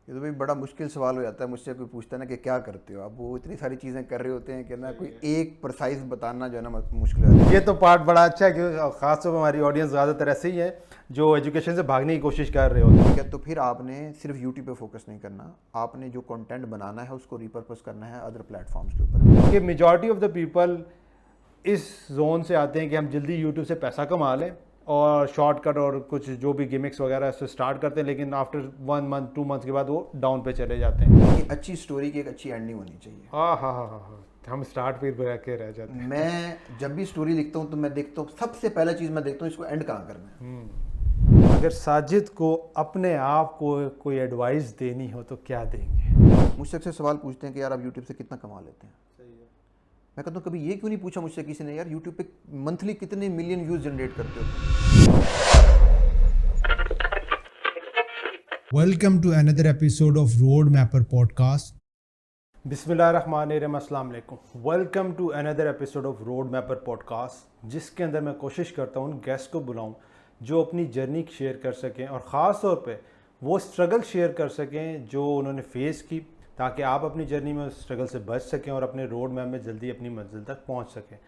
ये तो भाई बड़ा मुश्किल सवाल हो जाता है। मुझसे कोई पूछता है ना कि क्या करते हो आप, वो इतनी सारी चीज़ें कर रहे होते हैं कि ना कोई एक प्रिसाइज बताना जो है ना मुश्किल हो जाता है। ये तो पार्ट बड़ा अच्छा है क्योंकि खासतौर पर हमारी ऑडियंस ज़्यादातर ऐसे ही है जो एजुकेशन से भागने की कोशिश कर रहे होते हैं। ठीक है, तो फिर आपने सिर्फ यूट्यूब पे फोकस नहीं करना, आपने जो कंटेंट बनाना है उसको रिपर्पस करना है अदर प्लेटफॉर्म्स के ऊपर। कि मेजॉरिटी ऑफ द पीपल इस जोन से आते हैं कि हम जल्दी यूट्यूब से पैसा कमा लें और शॉर्टकट और कुछ जो भी गिमिक्स वगैरह से स्टार्ट करते हैं, लेकिन आफ्टर 1 मंथ 2 मंथ के बाद वो डाउन पे चले जाते हैं। एक अच्छी स्टोरी की एक अच्छी एंडिंग होनी चाहिए। हाँ, हम स्टार्ट फिर रह के रह जाते हैं। मैं जब भी स्टोरी लिखता हूँ तो मैं देखता हूँ, सबसे पहला चीज़ मैं देखता हूँ इसको एंड कहाँ करना है। अगर साजिद को अपने आप को कोई एडवाइस देनी हो तो क्या देंगे? मुझसे अक्सर सवाल पूछते हैं कि यार आप यूट्यूब से कितना कमा लेते हैं। मैं कहता हूँ कभी ये क्यों नहीं पूछा मुझसे किसी ने, यार यूट्यूब पे मंथली कितने मिलियन व्यूज जनरेट करते हो। Welcome to another episode of Road Mapper Podcast. बिस्मिल्लाहिर्रहमानिर्रहीम, अस्सलाम वालेकुम। Welcome to another episode of road mapper podcast, जिसके अंदर मैं कोशिश करता हूँ गेस्ट को बुलाऊँ जो अपनी जर्नी शेयर कर सकें और ख़ास तौर पे वो स्ट्रगल शेयर कर सकें जो उन्होंने फेस की, ताकि आप अपनी जर्नी में उस स्ट्रगल से बच सकें और अपने रोड मैप में जल्दी अपनी मंजिल तक पहुँच सकें।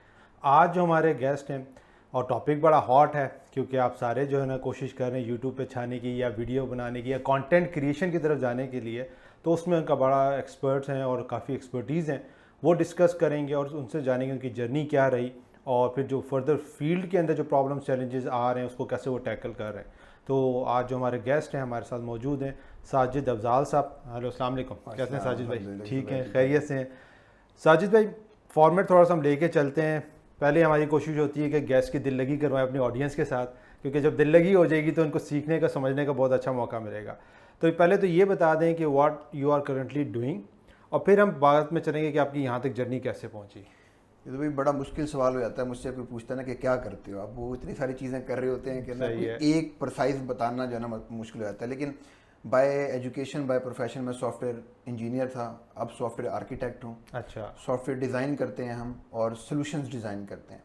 आज जो हमारे गेस्ट हैं और टॉपिक बड़ा हॉट है क्योंकि आप सारे जो है ना कोशिश कर रहे हैं यूट्यूब पे छाने की या वीडियो बनाने की या कंटेंट क्रिएशन की तरफ जाने के लिए, तो उसमें उनका बड़ा एक्सपर्ट्स हैं और काफ़ी एक्सपर्टीज़ हैं। वो डिस्कस करेंगे और उनसे जानेंगे उनकी जर्नी क्या रही और फिर जो फर्दर फील्ड के अंदर जो प्रॉब्लम्स चैलेंजेस आ रहे हैं उसको कैसे वो टैकल कर रहे हैं। तो आज जो हमारे गेस्ट हैं हमारे साथ मौजूद हैं साजिद अफजाल साहब। हेलो, अस्सलाम वालेकुम। कैसे हैं साजिद भाई? ठीक हैं, खैरियत से हैं? साजिद भाई, फॉर्मेट थोड़ा सा हम लेके चलते हैं। पहले हमारी कोशिश होती है कि गेस्ट की दिल लगी करवाएं अपनी ऑडियंस के साथ, क्योंकि जब दिल लगी हो जाएगी तो उनको सीखने का समझने का बहुत अच्छा मौका मिलेगा। तो पहले तो ये बता दें कि what you are currently doing और फिर हम बात में चलेंगे कि आपकी यहाँ तक जर्नी कैसे पहुँची। ये तो भाई बड़ा मुश्किल सवाल हो जाता है। मुझसे कोई पूछता है ना कि क्या करते हो आप, वो इतनी सारी चीज़ें कर रहे होते हैं कि ना सही है। कोई एक प्रिसाइज बताना जो है ना मुश्किल हो जाता है। लेकिन बाय एजुकेशन बाय प्रोफेशन मैं सॉफ्टवेयर इंजीनियर था, अब सॉफ्टवेयर आर्किटेक्ट हूँ। अच्छा। सॉफ्टवेयर डिज़ाइन करते हैं हम और सॉल्यूशंस डिज़ाइन करते हैं,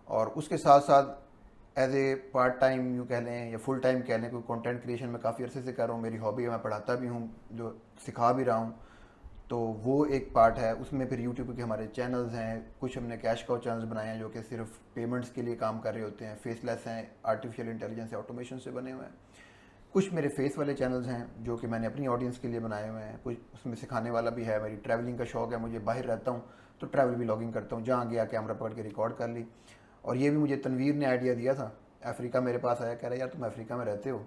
और उसके साथ साथ एज ए पार्ट टाइम यूँ कह लें या फुल टाइम कह लें, कोई कंटेंट क्रिएशन मैं काफ़ी अरसे से कर रहा हूँ। मेरी हॉबी है, मैं पढ़ाता भी हूँ, जो सिखा भी रहा हूँ, तो वो एक पार्ट है। उसमें फिर यूट्यूब के हमारे चैनल्स हैं, कुछ हमने कैश काउ चैनल्स बनाए हैं जो कि सिर्फ पेमेंट्स के लिए काम कर रहे होते हैं, फेसलेस हैं, आर्टिफिशियल इंटेलिजेंस या ऑटोमेशन से बने हुए हैं। कुछ मेरे फेस वाले चैनल्स हैं जो कि मैंने अपनी ऑडियंस के लिए बनाए हुए हैं, कुछ उसमें सिखाने वाला भी है। मेरी ट्रैवलिंग का शौक है, मुझे बाहर रहता हूँ तो ट्रैवल भी लॉगिंग करता हूँ, जहाँ गया कैमरा पकड़ के रिकॉर्ड कर ली। और ये भी मुझे तनवीर ने आइडिया दिया था, अफ्रीका मेरे पास आया, कह रहा यार तुम अफ्रीका में रहते हो,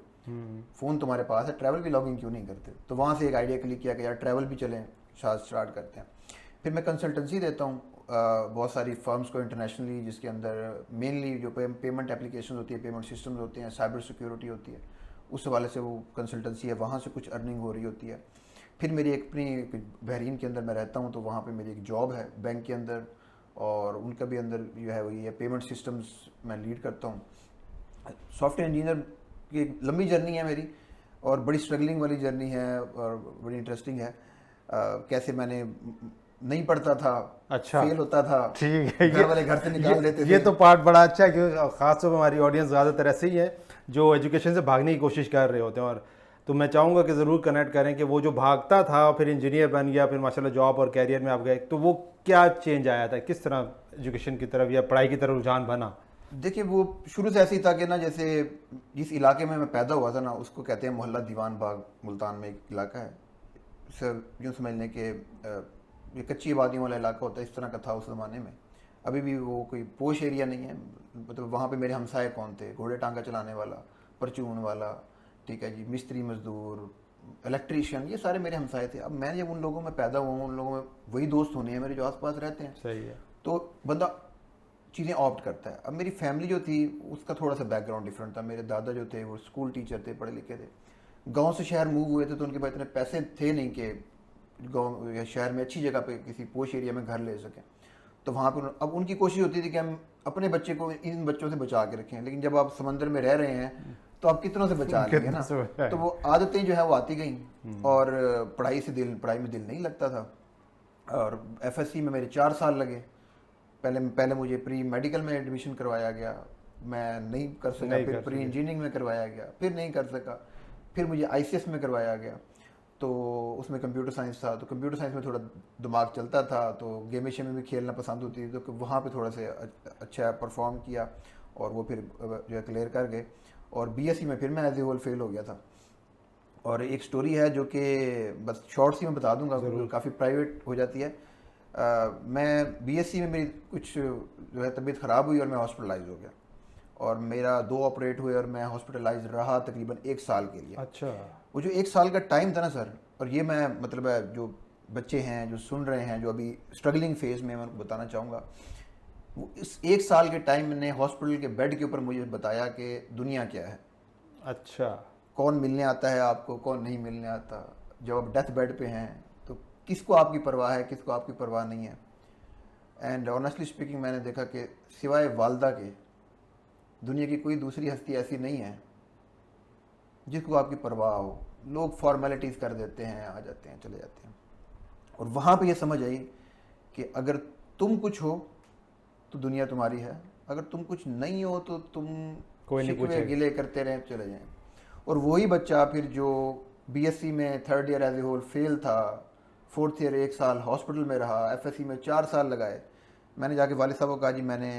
फ़ोन तुम्हारे पास है, ट्रैवल भी लॉगिंग क्यों नहीं करते। तो वहाँ से एक आइडिया क्लिक किया कि यार ट्रैवल भी चलें, साथ स्टार्ट करते हैं। फिर मैं कंसल्टेंसी देता हूँ बहुत सारी फर्म्स को इंटरनेशनली, जिसके अंदर मेनली जो पेमेंट एप्लीकेशन होती है, पेमेंट सिस्टम्स होते हैं, साइबर सिक्योरिटी होती है, उस हवाले से वो कंसल्टेंसी है, वहाँ से कुछ अर्निंग हो रही होती है। फिर मेरी एक अपनी बहरीन के अंदर मैं रहता हूँ, तो वहाँ पे मेरी एक जॉब है बैंक के अंदर, और उनका भी अंदर जो है वही है, पेमेंट सिस्टम्स मैं लीड करता हूँ। सॉफ्टवेयर इंजीनियर की एक लंबी जर्नी है मेरी, और बड़ी स्ट्रगलिंग वाली जर्नी है और बड़ी इंटरेस्टिंग है। कैसे मैंने नहीं पढ़ता था, अच्छा, फेल होता था, ठीक है। घर वाले घर से निकाल देते थे। ये तो पार्ट बड़ा अच्छा है क्योंकि खासतौर पर हमारी ऑडियंस ज़्यादातर ऐसे ही है जो एजुकेशन से भागने की कोशिश कर रहे होते हैं। और तो मैं चाहूँगा कि ज़रूर कनेक्ट करें कि वो जो भागता था फिर इंजीनियर बन गया, फिर माशाल्लाह जॉब और कैरियर में आप गए, तो वो क्या चेंज आया था, किस तरह एजुकेशन की तरफ या पढ़ाई की तरफ रुझान बना? देखिए, वो शुरू से ऐसे ही था कि ना, जैसे जिस इलाके में मैं पैदा हुआ था ना, उसको कहते हैं मोहल्ला दीवान बाग, मुल्तान में एक इलाका है। सर यूँ समझ लें कि ये कच्ची आबादियों वाला इलाका होता है, इस तरह का था उस ज़माने में। अभी भी वो कोई पोश एरिया नहीं है। मतलब वहाँ पे मेरे हमसाए कौन थे, घोड़े टांगा चलाने वाला, परचून वाला, ठीक है जी, मिस्त्री मजदूर, इलेक्ट्रीशियन, ये सारे मेरे हमसाए थे। अब मैं जब उन लोगों में पैदा हुआ हूँ, उन लोगों में वही दोस्त होने हैं मेरे जो आस पास रहते हैं। सही है। तो बंदा चीज़ें ऑप्ट करता है। अब मेरी फैमिली जो थी उसका थोड़ा सा बैकग्राउंड डिफरेंट था। मेरे दादा जो थे वो स्कूल टीचर थे, पढ़े लिखे थे, गांव से शहर मूव हुए थे, तो उनके पास इतने पैसे थे नहीं कि गांव या शहर में अच्छी जगह पे किसी पोश एरिया में घर ले सकें। तो वहाँ पर अब उनकी कोशिश होती थी कि हम अपने बच्चे को इन बच्चों से बचा के रखें, लेकिन जब आप समंदर में रह रहे हैं तो आप कितनों से बचा लेंगे ना। तो वो आदतें जो है वो आती गई, और पढ़ाई में दिल नहीं लगता था। और एफएससी में मेरे 4 साल लगे। पहले मुझे प्री मेडिकल में एडमिशन करवाया गया, मैं नहीं कर सका। फिर प्री इंजीनियरिंग में करवाया गया, फिर नहीं कर सका। फिर मुझे आईसीएस में करवाया गया। तो उसमें कंप्यूटर साइंस था, तो कंप्यूटर साइंस में थोड़ा दिमाग चलता था, तो गेम एशिया में भी खेलना पसंद होती थी, तो वहाँ पे थोड़ा से अच्छा परफॉर्म किया और वो फिर जो है क्लियर कर गए। और बीएससी में फिर मैं एज ए होल फेल हो गया था। और एक स्टोरी है जो कि बस शॉर्ट सी मैं बता दूंगा, काफ़ी प्राइवेट हो जाती है। मैं बीएससी में मेरी कुछ जो है तबीयत ख़राब हुई और मैं हॉस्पिटलाइज हो गया, और मेरा 2 ऑपरेट हुए और मैं हॉस्पिटलाइज रहा तकरीबन 1 साल के लिए। अच्छा। वो जो 1 साल का टाइम था ना सर, और ये मैं मतलब है जो बच्चे हैं जो सुन रहे हैं जो अभी स्ट्रगलिंग फेज में, मैं उनको बताना चाहूँगा, वो इस 1 साल के टाइम ने हॉस्पिटल के बेड के ऊपर मुझे बताया कि दुनिया क्या है। अच्छा। कौन मिलने आता है आपको, कौन नहीं मिलने आता। जब आप डेथ बेड पे हैं तो किसको आपकी परवाह है, किसको आपकी परवाह नहीं है। एंड ऑनेस्टली स्पीकिंग मैंने देखा कि सिवाय वालदा के दुनिया की कोई दूसरी हस्ती ऐसी नहीं है जिसको आपकी परवाह हो। लोग फॉर्मेलिटीज़ कर देते हैं, आ जाते हैं, चले जाते हैं। और वहाँ पे ये समझ आई कि अगर तुम कुछ हो तो दुनिया तुम्हारी है, अगर तुम कुछ नहीं हो तो तुम कोई नहीं शिकवे पूछेगा। गिले करते रहें, चले जाएं। और वही बच्चा फिर जो बीएससी में 3rd year as a whole fail था, 4th ईयर 1 साल हॉस्पिटल में रहा, एफएससी में 4 साल लगाए। मैंने जाके वालिद साहब को कहा जी मैंने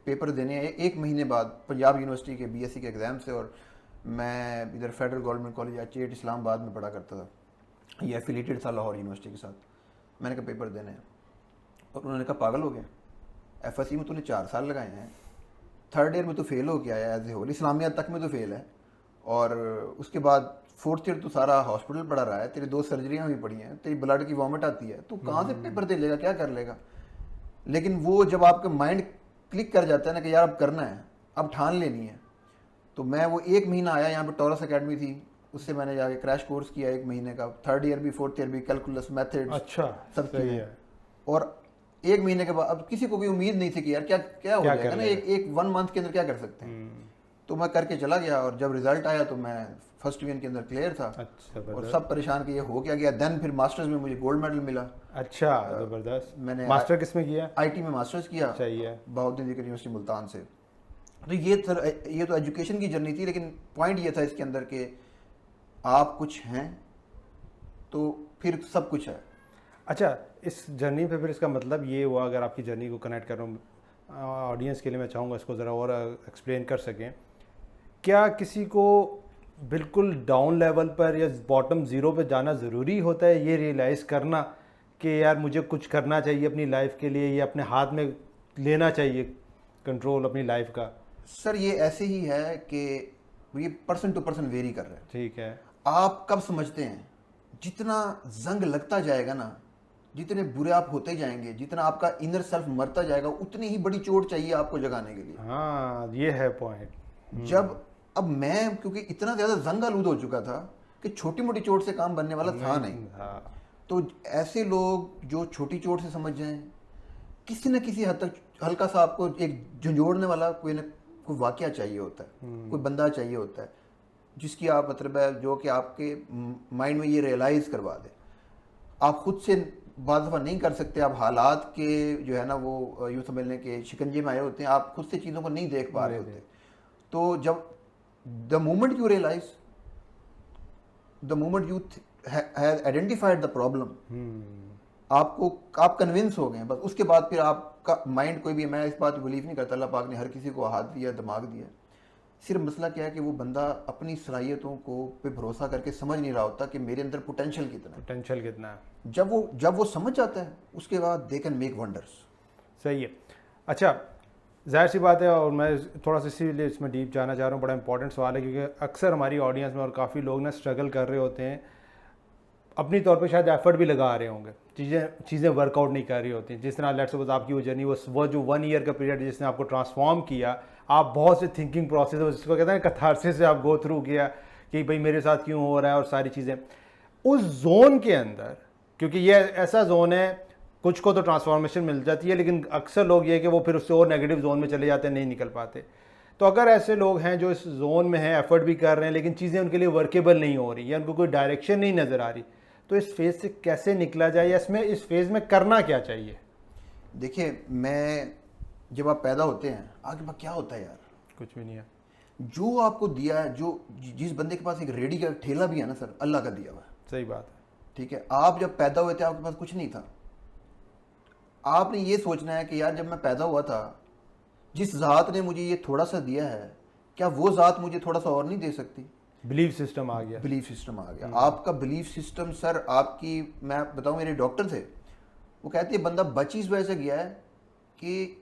पेपर देने हैं 1 महीने बाद पंजाब यूनिवर्सिटी के बीएससी के एग्ज़ाम से, और मैं इधर federal government college H8 Islamabad में पढ़ा करता था, ये एफिलेटेड था लाहौर यूनिवर्सिटी के साथ। मैंने कहा पेपर देने हैं, और उन्होंने कहा पागल हो गया, एफएससी में तूने 4 साल लगाए हैं, 3rd ईयर में तो फेल हो गया है एज ए होल, इस्लामिया तक में तो फेल है, और उसके बाद 4th ईयर तो सारा हॉस्पिटल पड़ा रहा है, तेरी 2 सर्जरियाँ हुई पड़ी हैं, तेरी ब्लड की वॉमिट आती है, तू कहाँ से पेपर दे लेगा, क्या कर लेगा। लेकिन वो जब आपका माइंड क्लिक कर जाता है ना कि यार अब करना है, अब ठान लेनी है। तो मैं वो 1 महीना आया, यहाँ पे टॉरस एकेडमी थी, उससे मैंने जाके क्रैश कोर्स किया 1 महीने का, 3rd ईयर भी 4th ईयर भी, कैलकुलस मेथड्स अच्छा, सब सही किए। है। और 1 महीने के बाद अब किसी को भी उम्मीद नहीं थी कि यार क्या क्या हो क्या जाएगा कर ना, एक 1 मंथ के अंदर क्या कर सकते हैं। तो मैं करके चला गया, और जब रिजल्ट आया तो मैं फर्स्ट डिवीजन के अंदर क्लियर था। अच्छा, और जबरदस्त। सब परेशान कि ये हो क्या गया। देन फिर मास्टर्स में मुझे गोल्ड मेडल मिला। अच्छा, जबरदस्त। मैंने मास्टर किस में किया? आईटी में मास्टर्स किया, सही है। बहाउद्दीन ज़िक्र यूनिवर्सिटी मुल्तान से। तो ये तो एजुकेशन की जर्नी थी, लेकिन पॉइंट ये था इसके अंदर कि आप कुछ हैं तो फिर सब कुछ है। अच्छा, इस जर्नी पे फिर इसका मतलब ये हुआ, अगर आपकी जर्नी को कनेक्ट कर रहा हूँ ऑडियंस के लिए, मैं चाहूँगा इसको ज़रा और एक्सप्लेन कर सकें। क्या किसी को बिल्कुल डाउन लेवल पर या बॉटम ज़ीरो पे जाना ज़रूरी होता है, ये रियलाइज़ करना कि यार मुझे कुछ करना चाहिए अपनी लाइफ के लिए, या अपने हाथ में लेना चाहिए कंट्रोल अपनी लाइफ का? सर ये ऐसे ही है कि ये पर्सन टू पर्सन वेरी कर रहा है। ठीक है। आप कब समझते हैं, जितना जंग लगता जाएगा ना, जितने बुरे आप होते जाएंगे, जितना आपका इनर सेल्फ मरता जाएगा, उतनी ही बड़ी चोट चाहिए आपको जगाने के लिए। हाँ, ये है पॉइंट। जब अब मैं क्योंकि इतना ज़्यादा जंग आलूद हो चुका था कि छोटी मोटी चोट से काम बनने वाला था नहीं। हाँ। तो ऐसे लोग जो छोटी चोट से समझ जाएं, किसी न किसी हद तक हल्का सा आपको एक झंझोड़ने वाला कोई वाकया चाहिए होता है, कोई बंदा चाहिए होता है जिसकी आप मतलब है जो कि आपके माइंड में ये रियलाइज़ करवा दे। आप खुद से बाद दफ़ा नहीं कर सकते, आप हालात के जो है ना वो यूँ समझ लें कि शिकंजे में आए होते हैं, आप खुद से चीज़ों को नहीं देख पा रहे होते। तो जब the moment you realize, the moment you have identified the problem, आप कन्विंस हो गए, बस उसके बाद फिर आपका माइंड कोई भी, मैं इस बात पर बिलीव नहीं करता, अल्लाह पाक ने हर किसी को हाथ दिया, दिमाग दिया। सिर्फ मसला क्या है कि वो बंदा अपनी सलाहियतों को पे भरोसा करके समझ नहीं रहा होता कि मेरे अंदर पोटेंशियल कितना है। जब वो समझ जाता है उसके बाद दे कैन मेक वंडर्स। सही है। अच्छा, जाहिर सी बात है, और मैं थोड़ा सा इसीलिए इसमें डीप जाना चाह रहा हूँ, बड़ा इंपॉर्टेंट सवाल है, क्योंकि अक्सर हमारी ऑडियंस में और काफ़ी लोग ना स्ट्रगल कर रहे होते हैं, अपनी तौर पे शायद एफर्ट भी लगा रहे होंगे, चीज़ें वर्कआउट नहीं कर रही होती हैं। जिस तरह लेट्स सपोज आपकी वो जर्नी, वो जो 1 ईयर का पीरियड जिसने आपको ट्रांसफॉर्म किया, आप बहुत से थिंकिंग प्रोसेस, जिसको कहते हैं कैथारसिस से आप गो थ्रू किया कि भाई मेरे साथ क्यों हो रहा है, और सारी चीज़ें उस जोन के अंदर, क्योंकि ये ऐसा जोन है कुछ को तो ट्रांसफॉर्मेशन मिल जाती है, लेकिन अक्सर लोग ये कि वो फिर उससे और नेगेटिव जोन में चले जाते हैं, नहीं निकल पाते। तो अगर ऐसे लोग हैं जो इस जोन में हैं, एफर्ट भी कर रहे हैं, लेकिन चीज़ें उनके लिए वर्केबल नहीं हो रही, या उनको कोई डायरेक्शन नहीं नज़र आ रही, तो इस फेज़ से कैसे निकला जाए, या इस फेज़ में करना क्या चाहिए? देखिए, मैं जब आप पैदा होते हैं, आगे क्या होता है यार, कुछ भी नहीं है। जो आपको दिया है, जो जिस बंदे के पास एक रेडी का ठेला भी है ना सर, अल्लाह का दिया हुआ है। सही बात है। ठीक है, आप जब पैदा हुए थे आपके पास कुछ नहीं था। आपने ये सोचना है कि यार जब मैं पैदा हुआ था, जिस ज़ात ने मुझे ये थोड़ा सा दिया है, क्या वो ज़ात मुझे थोड़ा सा और नहीं दे सकती? बिलीफ सिस्टम आ गया। बिलीफ सिस्टम आ गया। आपका बिलीफ सिस्टम सर, आपकी, मैं बताऊं, मेरे डॉक्टर थे, वो कहते हैं बंदा बच ही इस वजह से गया है कि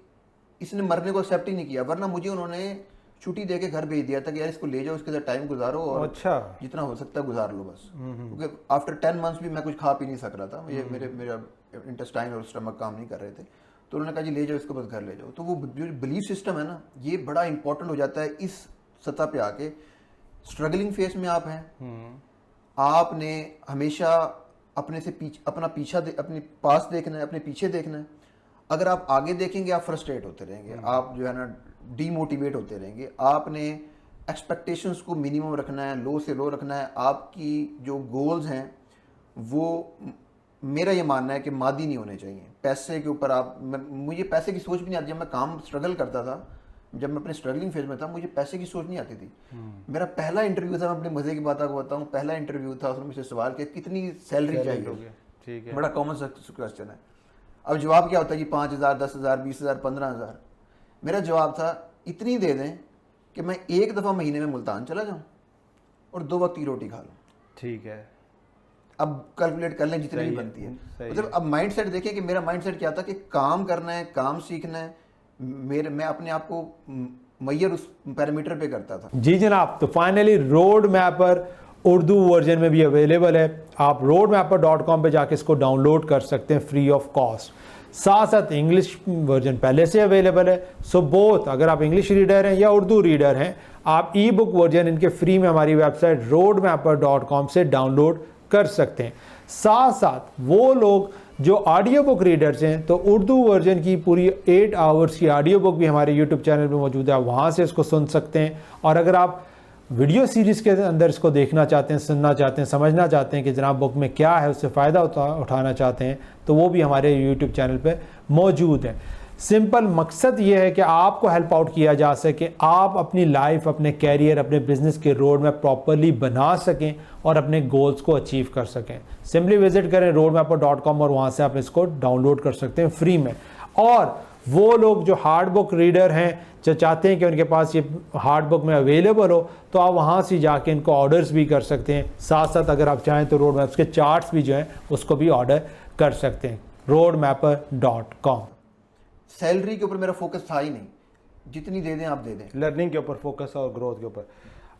इसने मरने को एक्सेप्ट ही नहीं किया, वरना मुझे उन्होंने छुट्टी दे के घर भेज दिया था कि यार इसको ले जाओ, इसके साथ टाइम गुजारो और अच्छा। जितना हो सकता है गुजार लो बस। क्योंकि आफ्टर 10 मंथ्स भी मैं कुछ खा पी नहीं सक रहा था, मेरा इंटेस्टाइन और स्टमक काम नहीं कर रहे थे। तो उन्होंने कहा जी ले जाओ इसको, बस घर ले जाओ। तो वो जो बिलीफ सिस्टम है ना, ये बड़ा इंपॉर्टेंट हो जाता है इस सतह पे आके। स्ट्रगलिंग फेस में आप हैं, आपने हमेशा अपने से अपना पीछा अपने पास देखना है, अपने पीछे देखना है। अगर आप आगे देखेंगे आप फ्रस्ट्रेट होते रहेंगे, आप जो है ना डीमोटिवेट होते रहेंगे। आपने एक्सपेक्टेशंस को मिनिमम रखना है, लो से लो रखना है। आपकी जो गोल्स हैं वो, मेरा ये मानना है कि मादी नहीं होने चाहिए। पैसे के ऊपर आप, मुझे पैसे की सोच भी नहीं आती। जब मैं काम स्ट्रगल करता था, जब मैं अपने स्ट्रगलिंग फेज में था, मुझे पैसे की सोच नहीं आती थी। मेरा पहला इंटरव्यू था, मैं अपने मजे की बात आपको बताऊं, पहला इंटरव्यू था, उसने मुझसे सवाल किया कितनी सैलरी चाहिए। ठीक है, बड़ा कॉमन क्वेश्चन है। अब जवाब क्या होता है जी, 5,000, 10,000, 20,000, 15,000। मेरा जवाब था इतनी दे दें कि मैं एक दफ़ा महीने में मुल्तान चला जाऊं और 2 वक्त की रोटी खा लूं। ठीक है। अब कैलकुलेट कर लें जितनी भी बनती है। मतलब अब माइंडसेट देखिए कि मेरा माइंडसेट क्या था कि काम करना है, काम सीखना है। मैं अपने आप को मैयर उस पैरामीटर पे करता था। जी जनाब, तो finally road mapper Urdu version में भी अवेलेबल है। आप roadmapper.com पे जाके इसको डाउनलोड कर सकते हैं फ्री ऑफ कॉस्ट। साथ साथ इंग्लिश वर्जन पहले से अवेलेबल है। सो बोथ, अगर आप इंग्लिश रीडर हैं या उर्दू रीडर हैं, आप ई बुक वर्जन इनके फ्री में हमारी वेबसाइट roadmapper.com से डाउनलोड कर सकते हैं। साथ साथ वो लोग जो ऑडियो बुक रीडर्स हैं, तो उर्दू वर्जन की पूरी 8 आवर्स की ऑडियो बुक भी हमारे यूट्यूब चैनल पे मौजूद है, आप वहाँ से इसको सुन सकते हैं। और अगर आप वीडियो सीरीज़ के अंदर इसको देखना चाहते हैं, सुनना चाहते हैं, समझना चाहते हैं कि जनाब बुक में क्या है, उससे फ़ायदा उठाना चाहते हैं, तो वो भी हमारे यूट्यूब चैनल पे मौजूद है। सिंपल मकसद ये है कि आपको हेल्प आउट किया जा सके, आप अपनी लाइफ, अपने कैरियर, अपने बिजनेस के रोड मैप प्रॉपरली बना सकें और अपने गोल्स को अचीव कर सकें। सिंपली विजिट करें roadmapper.com और वहाँ से आप इसको डाउनलोड कर सकते हैं फ्री में। और वो लोग जो हार्ड बुक रीडर हैं, जो चाहते हैं कि उनके पास ये हार्ड बुक में अवेलेबल हो, तो आप वहाँ से जाके इनको ऑर्डर्स भी कर सकते हैं। साथ साथ अगर आप चाहें तो रोड मैप्स के चार्ट्स भी जो हैं उसको भी ऑर्डर कर सकते हैं roadmapper.com। सैलरी के ऊपर मेरा फोकस था ही नहीं, जितनी दे दें आप दे दें। लर्निंग के ऊपर फोकस और ग्रोथ के ऊपर।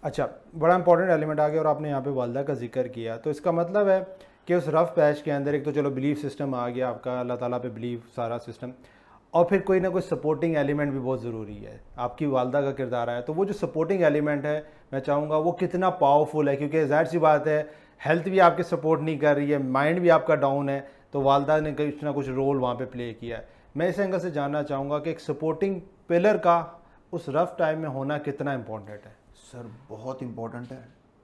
अच्छा, बड़ा इंपॉर्टेंट एलिमेंट आ गया और आपने यहाँ पे वालदा का जिक्र किया, तो इसका मतलब है कि उस रफ पैच के अंदर एक तो चलो बिलीफ सिस्टम आ गया आपका, अल्लाह ताला पे बिलीव सारा सिस्टम, और फिर कोई ना कोई सपोर्टिंग एलिमेंट भी बहुत ज़रूरी है। आपकी वालदा का किरदार आया, तो वो जो सपोर्टिंग एलिमेंट है मैं चाहूँगा वो कितना पावरफुल है, क्योंकि जाहिर सी बात है हेल्थ भी आपके सपोर्ट नहीं कर रही है, माइंड भी आपका डाउन है, तो वालदा ने कुछ ना कुछ रोल वहाँ पे प्ले किया है। मैं इस एंगल से जानना चाहूँगा कि एक सपोर्टिंग पिलर का उस रफ टाइम में होना कितना इम्पोर्टेंट है। सर बहुत इम्पोर्टेंट है।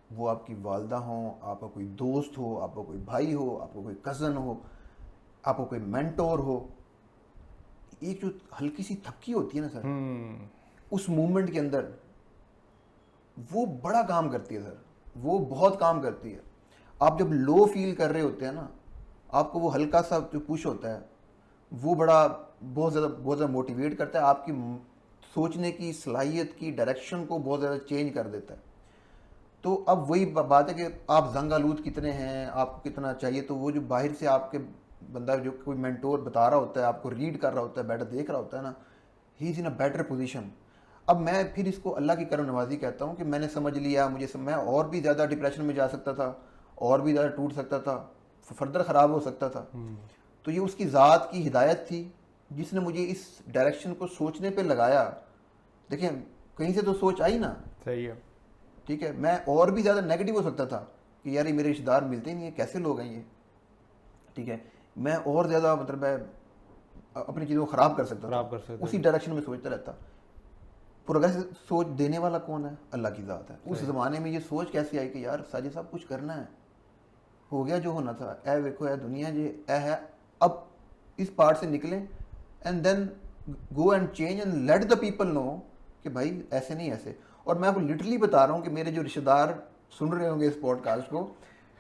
वो आपकी वालदा हो, आपका कोई दोस्त हो, आपका कोई भाई हो, आपका कोई कज़न हो, आपका कोई मेंटोर हो। एक जो हल्की सी थपकी होती है ना सर, उस मूवमेंट के अंदर वो बड़ा काम करती है सर, वो बहुत काम करती है। आप जब लो फील कर रहे होते हैं ना, आपको वो हल्का सा जो पुश होता है वो बहुत ज़्यादा मोटिवेट करता है, आपकी सोचने की सलाहियत की डायरेक्शन को बहुत ज़्यादा चेंज कर देता है। तो अब वही बात है कि आप जंग आलूद कितने हैं, आपको कितना चाहिए, तो वो जो बाहर से आपके बंदा जो कोई मेंटोर बता रहा होता है, आपको रीड कर रहा होता है, बेटर देख रहा होता है ना, he is in a better position. अब मैं फिर इसको अल्लाह की करम नवाजी कहता हूँ कि मैंने समझ लिया, मैं और भी ज़्यादा डिप्रेशन में जा सकता था, और भी ज़्यादा टूट सकता था, फर्दर ख़राब हो सकता था। तो ये उसकी ज़ात की हिदायत थी जिसने मुझे इस डायरेक्शन को सोचने पे लगाया। देखिए कहीं से तो सोच आई ना, सही है, ठीक है। मैं और भी ज़्यादा नेगेटिव हो सकता था कि यार ये मेरे रिश्तेदार मिलते ही नहीं है, कैसे लोग हैं ये, ठीक है। मैं और ज़्यादा मतलब मैं अपनी चीज़ों को ख़राब कर सकता था, उसी डायरेक्शन में सोचता रहता। प्रोग्रेस सोच देने वाला कौन है? अल्लाह की ज़ात है। उस ज़माने में ये सोच कैसे आई कि यार साजिद साहब कुछ करना है, हो गया जो होना था, ए देखो ए दुनिया जे ए है, अब इस पार्ट से निकलें and then go and change and let the people know कि भाई ऐसे नहीं ऐसे। और मैं आपको लिटरली बता रहा हूँ कि मेरे जो रिश्तेदार सुन रहे होंगे इस पॉडकास्ट को,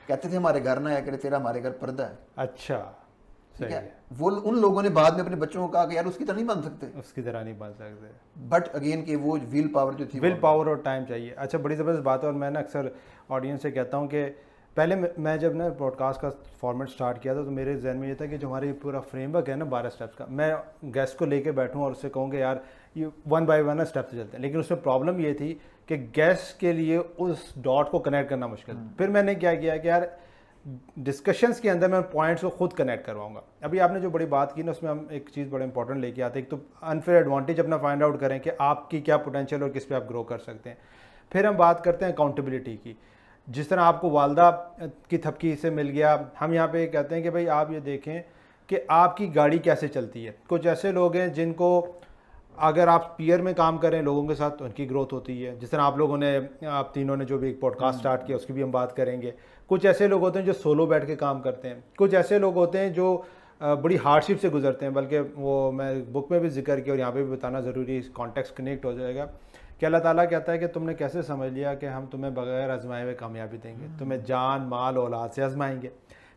कहते थे हमारे घर ना आया करे, तेरा हमारे घर पर्दा है। अच्छा, ठीक सही है, है। वो उन लोगों ने बाद में अपने बच्चों को कहा कि यार उसकी तरह नहीं बन सकते, उसकी तरह नहीं बन सकते। बट अगेन कि वो व्हील पावर जो थी, विल पावर और टाइम चाहिए। अच्छा, बड़ी ज़बरदस्त बात है। और मैं ना अक्सर ऑडियंस से कहता हूँ कि पहले मैं जब ना पॉडकास्ट का फॉर्मेट स्टार्ट किया था तो मेरे जहन में ये था कि जो हमारे पूरा फ्रेमवर्क है ना 12 स्टेप्स का, मैं गेस्ट को लेके बैठूँ और उससे कहूँ कि यार ये 1 बाय 1 स्टेप से चलते हैं। लेकिन उसमें प्रॉब्लम ये थी कि गेस्ट के लिए उस डॉट को कनेक्ट करना मुश्किल। फिर मैंने क्या किया कि यार डिस्कशंस के अंदर मैं पॉइंट्स को खुद कनेक्ट करवाऊंगा। अभी आपने जो बड़ी बात की ना, उसमें हम एक चीज़ बड़ा इंपॉर्टेंट लेके आते हैं। एक तो अनफेयर एडवांटेज अपना फाइंड आउट करें कि आपकी क्या पोटेंशियल और किस पे आप ग्रो कर सकते हैं। फिर हम बात करते हैं अकाउंटेबिलिटी की। जिस तरह आपको वालदा की थपकी से मिल गया, हम यहाँ पे कहते हैं कि भाई आप ये देखें कि आपकी गाड़ी कैसे चलती है। कुछ ऐसे लोग हैं जिनको अगर आप पीयर में काम करें लोगों के साथ तो उनकी ग्रोथ होती है। जिस तरह आप लोगों ने, आप तीनों ने जो भी एक पॉडकास्ट स्टार्ट किया उसकी भी हम बात करेंगे। कुछ ऐसे लोग होते हैं जो सोलो बैठ के काम करते हैं। कुछ ऐसे लोग होते हैं जो बड़ी हार्डशिप से गुजरते हैं, बल्कि वो मैं बुक में भी जिक्र किया और यहाँ पे भी बताना ज़रूरी है, इस कॉन्टेक्स्ट कनेक्ट हो जाएगा कि अल्लाह ताला कहता है कि तुमने कैसे समझ लिया कि हम तुम्हें बगैर आजमाए हुए कामयाबी देंगे, तुम्हें जान माल औलाद से आजमाएंगे।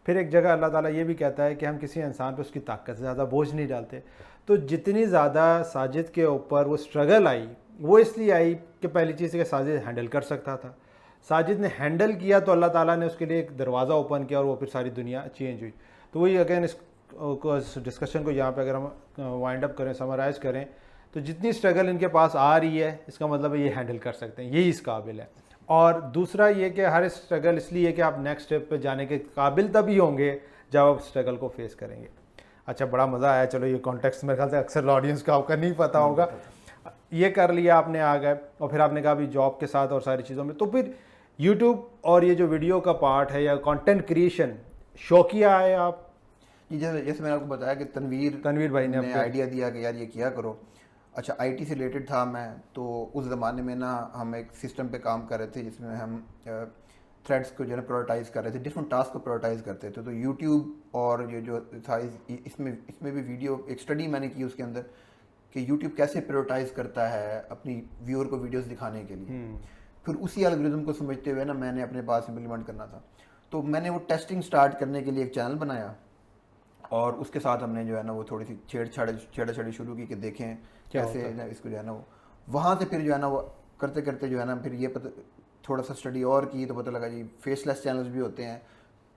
फिर एक जगह अल्लाह ताला ये भी कहता है कि हम किसी इंसान पे उसकी ताकत से ज़्यादा बोझ नहीं डालते। तो जितनी ज़्यादा साजिद के ऊपर वो स्ट्रगल आई, वो इसलिए आई कि पहली चीज़ कि साजिद हैंडल कर सकता था। साजिद ने हैंडल किया तो अल्लाह ताला ने उसके लिए एक दरवाज़ा ओपन किया और वो फिर सारी दुनिया चेंज हुई। तो वही अगेन इस डिस्कशन को यहाँ पे अगर हम वाइंड अप करें, समराइज़ करें, तो जितनी स्ट्रगल इनके पास आ रही है इसका मतलब ये हैंडल कर सकते हैं, यही इस काबिल है। और दूसरा ये कि हर स्ट्रगल इसलिए कि आप नेक्स्ट स्टेप पे जाने के काबिल तभी होंगे जब आप स्ट्रगल को फेस करेंगे। अच्छा, बड़ा मज़ा आया। चलो, ये कॉन्टेक्स्ट मेरे ख्याल से अक्सर ऑडियंस का आपका नहीं पता होगा। ये कर लिया आपने, आ गए और फिर आपने कहा भी जॉब के साथ और सारी चीज़ों में, तो फिर यूट्यूब और ये जो वीडियो का पार्ट है या कंटेंट क्रिएशन शौकिया है आप? जैसे मैंने आपको बताया कि तनवीर भाई ने आइडिया दिया कि यार ये किया करो। अच्छा, आईटी से रिलेटेड था मैं, तो उस ज़माने में ना हम एक सिस्टम पे काम कर रहे थे जिसमें हम थ्रेड्स को जो है प्रायोरिटाइज़ कर रहे थे, डिफरेंट टास्क को प्रायोरिटाइज़ करते थे। तो यूट्यूब और ये जो था इसमें भी वीडियो एक स्टडी मैंने की उसके अंदर कि यूट्यूब कैसे प्रायोरिटाइज़ करता है अपनी व्यूअर को वीडियोस दिखाने के लिए। फिर उसी एल्गोरिथम को समझते हुए ना मैंने अपने पास इम्प्लीमेंट करना था, तो मैंने वो टेस्टिंग स्टार्ट करने के लिए एक चैनल बनाया और उसके साथ हमने जो है ना वो थोड़ी सी छेड़छाड़ी शुरू की कि देखें कैसे इसको जो है ना वो, वहाँ से फिर जो है ना वो करते करते जो है ना फिर ये पता, थोड़ा सा स्टडी और की तो पता लगा जी फेसलेस चैनल्स भी होते हैं,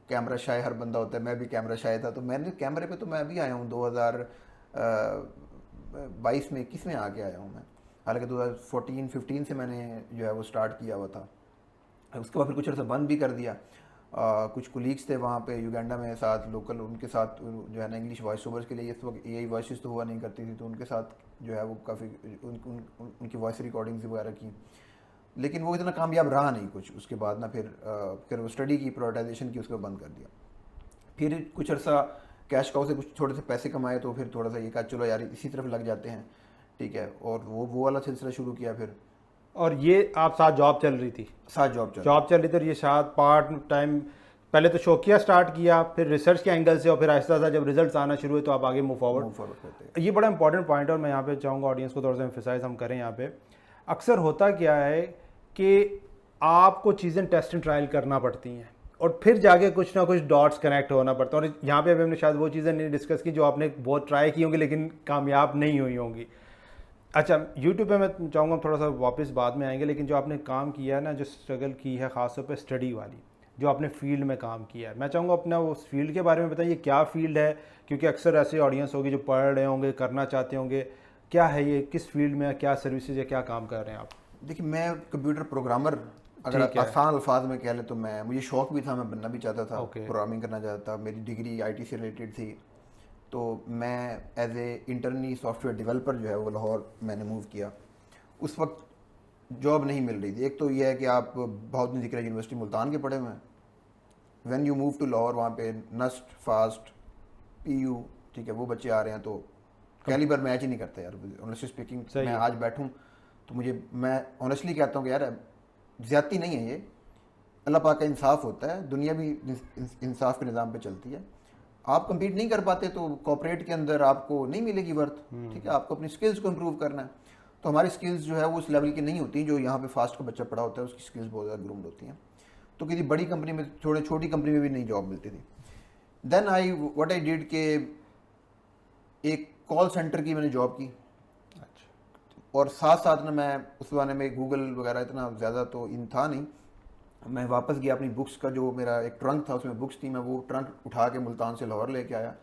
कैमरा शाय हर बंदा होता है, मैं भी कैमरा शाय था। तो मैंने कैमरे पे तो मैं अभी आया हूँ 2022 में 21 में आके आया हूँ मैं, हालांकि 2014-15 से मैंने जो है वो स्टार्ट किया हुआ था। उसके बाद फिर कुछ अर्सा बंद भी कर दिया। कुछ कुलीग्स थे वहाँ पे युगांडा में साथ लोकल, उनके साथ जो है ना इंग्लिश वॉइस ओवर्स के लिए इस वक्त AI वॉइस तो हुआ नहीं करती थी, तो उनके साथ जो है वो काफ़ी उनकी वॉइस रिकॉर्डिंग्स वगैरह की, लेकिन वो इतना कामयाब रहा नहीं कुछ। उसके बाद ना फिर वो स्टडी की प्रायोरिटाइजेशन की, उसको बंद कर दिया। फिर कुछ अर्सा कैश काउ से कुछ थोड़े से पैसे कमाए, तो फिर थोड़ा सा ये कहा चलो यार इसी तरफ लग जाते हैं, ठीक है, और वो वाला सिलसिला शुरू किया फिर। और ये आप साथ जॉब चल रही थी? साथ जॉब चल रही थी। और ये साथ पार्ट टाइम पहले तो शौकिया स्टार्ट किया, फिर रिसर्च के एंगल से, और फिर आहिस्ता आहिस्ता जब रिजल्ट्स आना शुरू हुए तो आप आगे मूव फॉरवर्ड करते हैं। ये बड़ा इंपॉर्टेंट पॉइंट है और मैं यहाँ पे चाहूँगा ऑडियंस को थोड़ा सा एम्फेसाइज हम करें यहाँ पे। अक्सर होता क्या है कि आपको चीज़ें टेस्ट एंड ट्रायल करना पड़ती हैं और फिर जाके कुछ ना कुछ डॉट्स कनेक्ट होना पड़ता है। और यहाँ पे अभी हमने शायद वो चीज़ें नहीं डिस्कस की जो आपने बहुत ट्राई की होंगी लेकिन कामयाब नहीं हुई होंगी। अच्छा, यूट्यूब पे मैं चाहूँगा थोड़ा सा वापस बाद में आएंगे, लेकिन जो आपने काम किया है ना, जो स्ट्रगल की है ख़ासतौर पे स्टडी वाली, जो आपने फील्ड में काम किया है, मैं चाहूँगा अपना उस फील्ड के बारे में बताइए। क्या फील्ड है, क्योंकि अक्सर ऐसे ऑडियंस होगी जो पढ़ रहे होंगे, करना चाहते होंगे, क्या है ये, किस फील्ड में, क्या सर्विसेज है, क्या काम कर रहे हैं आप? देखिए, मैं कंप्यूटर प्रोग्रामर, अगर आसान अल्फाज में कह लें तो मुझे शौक भी था, मैं बनना भी चाहता था, प्रोग्रामिंग करना चाहता था। मेरी डिग्री IT से रिलेटेड थी, तो मैं as a internee software developer जो है वो लाहौर मैंने मूव किया। उस वक्त जॉब नहीं मिल रही थी। एक तो ये है कि आप बहुत नहीं जिक्र यूनिवर्सिटी मुल्तान के पढ़े हुए हैं, when you move to Lahore, वहाँ पे नस्ट, फास्ट, PU, ठीक है, वो बच्चे आ रहे हैं तो कैलिबर मैच ही नहीं करते यार, ऑनेस्टली स्पीकिंग। मैं आज बैठूँ तो मैं ऑनेस्टली कहता हूँ कि यार ज़्यादती नहीं है, ये अल्लाह पाक का इंसाफ होता है, दुनिया भी इंसाफ के निज़ाम पे चलती है। आप compete नहीं कर पाते तो कॉर्पोरेट के अंदर आपको नहीं मिलेगी वर्थ, ठीक है, आपको अपनी स्किल्स को इम्प्रूव करना है। तो हमारी स्किल्स जो है वो उस लेवल की नहीं होती जो यहाँ पे फास्ट का बच्चा पड़ा होता है, उसकी स्किल्स बहुत ज़्यादा ग्रूम्ड होती हैं। तो किसी बड़ी कंपनी में, थोड़ी छोटी कंपनी में भी नहीं जॉब मिलती थी। देन व्हाट आई डिड के एक कॉल सेंटर की मैंने जॉब की। और साथ साथ ना मैं उस ज़माने में गूगल वगैरह इतना ज़्यादा तो इन था नहीं, मैं वापस गया अपनी बुक्स का, जो मेरा एक ट्रंक था उसमें बुक्स थी, मैं वो ट्रंक उठा के मुल्तान से लाहौर लेके आया।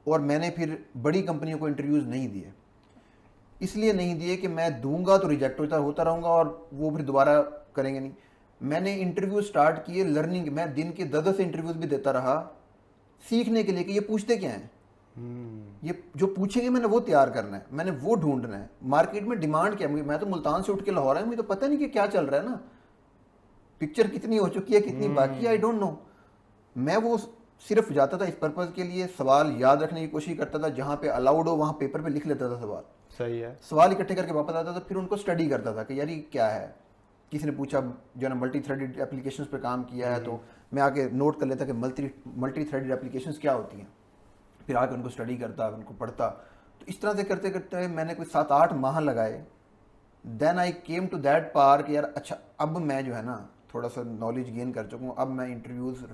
और मैंने फिर बड़ी कंपनियों को इंटरव्यूज़ नहीं दिए, इसलिए नहीं दिए कि मैं दूंगा तो रिजेक्ट होता रहूँगा और वो फिर दोबारा करेंगे नहीं। मैंने इंटरव्यू स्टार्ट किए लर्निंग, मैं दिन के 10 इंटरव्यूज़ भी देता रहा सीखने के लिए कि ये पूछते क्या हैं, ये जो पूछेंगे मैंने वो तैयार करना है, मैंने वो ढूंढना है, मार्केट में डिमांड क्या है। मैं तो मुल्तान से उठ के लाहौर आया, मुझे तो पता नहीं कि क्या चल रहा है ना, पिक्चर कितनी हो चुकी है, कितनी बाकी है, आई डोंट नो। मैं वो सिर्फ जाता था इस पर्पज़ के लिए, सवाल याद रखने की कोशिश करता था, जहाँ पे अलाउड हो वहाँ पेपर पे लिख लेता था सवाल। सही है। सवाल इकट्ठे करके वापस आता था, फिर उनको स्टडी करता था कि यार ये क्या है। किसी ने पूछा जो ना मल्टी थ्रेडेड एप्लीकेशंस पे काम किया है, तो मैं आके नोट कर लेता कि मल्टी थ्रेडेड एप्लीकेशंस क्या होती हैं, फिर आके उनको स्टडी करता, उनको पढ़ता। तो इस तरह से करते करते मैंने कोई 7-8 माह लगाए। Then I came to that पार कि यार अच्छा, अब मैं जो है ना थोड़ा सा नॉलेज गेन कर चुका हूँ, अब मैं इंटरव्यूज़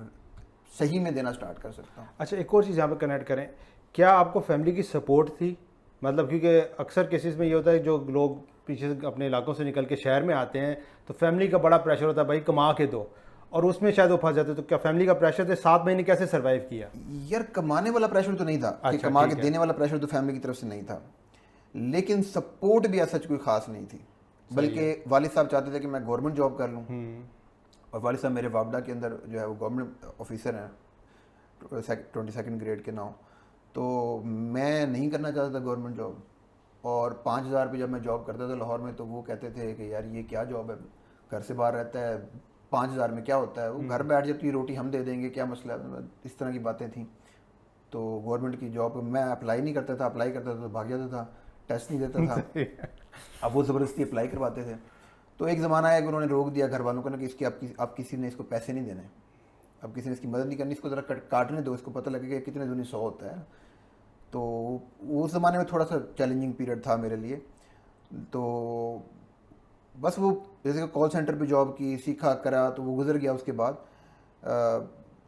सही में देना स्टार्ट कर सकता हूँ। अच्छा, एक और चीज़ यहाँ पे कनेक्ट करें, क्या आपको फैमिली की सपोर्ट थी? मतलब क्योंकि अक्सर केसेस में ये होता है जो लोग पीछे से अपने इलाकों से निकल के शहर में आते हैं तो फैमिली का बड़ा प्रेशर होता है, भाई कमा के दो, और उसमें शायद वो फंस जाते। तो क्या फैमिली का प्रेशर थे? 7 महीने कैसे सर्वाइव किया? यार कमाने वाला प्रेशर तो नहीं था, कि अच्छा, कमा के देने वाला प्रेशर तो फैमिली की तरफ से नहीं था, लेकिन सपोर्ट भी ऐसा कोई खास नहीं थी। बल्कि वालिद साहब चाहते थे कि मैं गवर्नमेंट जॉब कर लूँ, और वालिद साहब मेरे वापडा के अंदर जो है वो गवर्नमेंट ऑफिसर हैं 22nd ग्रेड के नाउ। तो मैं नहीं करना चाहता था गवर्नमेंट जॉब, और 5,000 पे जब मैं जॉब करता था लाहौर में, तो वो कहते थे कि यार ये क्या जॉब है, घर से बाहर रहता है, 5,000 में क्या होता है, वो घर बैठ जाती रोटी हम दे देंगे, क्या मसला है, इस तरह की बातें थी। तो गवर्नमेंट की जॉब मैं अप्लाई नहीं करता था, अप्लाई करता था तो भाग जाता था, टेस्ट नहीं देता था। अब वो ज़बरदस्ती अप्लाई करवाते थे। तो एक ज़माना आया कि उन्होंने रोक दिया घर वालों को ना कि इसकी आप किसी ने इसको पैसे नहीं देने, अब किसी ने इसकी मदद नहीं करनी, इसको ज़रा काटने दो, इसको पता लगेगा कितने दूनी 100 होता है। तो उस ज़माने में थोड़ा सा चैलेंजिंग पीरियड था मेरे लिए। तो बस वो जैसे कॉल सेंटर पे जॉब की, सीखा करा, तो वो गुजर गया उसके बाद।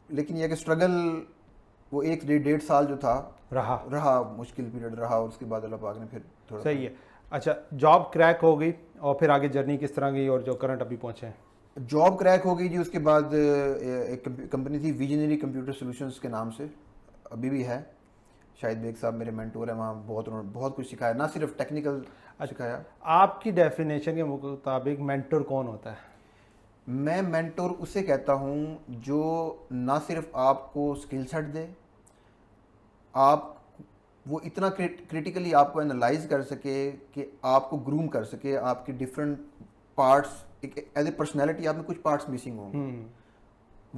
लेकिन यह कि स्ट्रगल वो 1-1.5 साल जो था रहा मुश्किल पीरियड रहा, और उसके बाद अल्लाह पाक ने फिर थोड़ा सही है। अच्छा, जॉब क्रैक हो गई और फिर आगे जर्नी किस तरह गई और जो करंट अभी पहुँचे हैं? जॉब क्रैक हो गई जी। उसके बाद एक कंपनी थी विजनरी कंप्यूटर सॉल्यूशंस के नाम से, अभी भी है, शाहिद बेग साहब मेरे मेंटोर हैं वहाँ, उन्होंने बहुत कुछ सिखाया, ना सिर्फ टेक्निकल सिखाया। आपकी डेफिनेशन के मुताबिक मेंटोर कौन होता है? मैं मेंटोर उसे कहता हूँ जो ना सिर्फ आपको स्किल सेट दे, आप वो इतना क्रिटिकली आपको एनालाइज कर सके कि आपको ग्रूम कर सके, आपके डिफरेंट पार्ट्स, एक एज ए पर्सनैलिटी आप में कुछ पार्ट्स मिसिंग होंगे।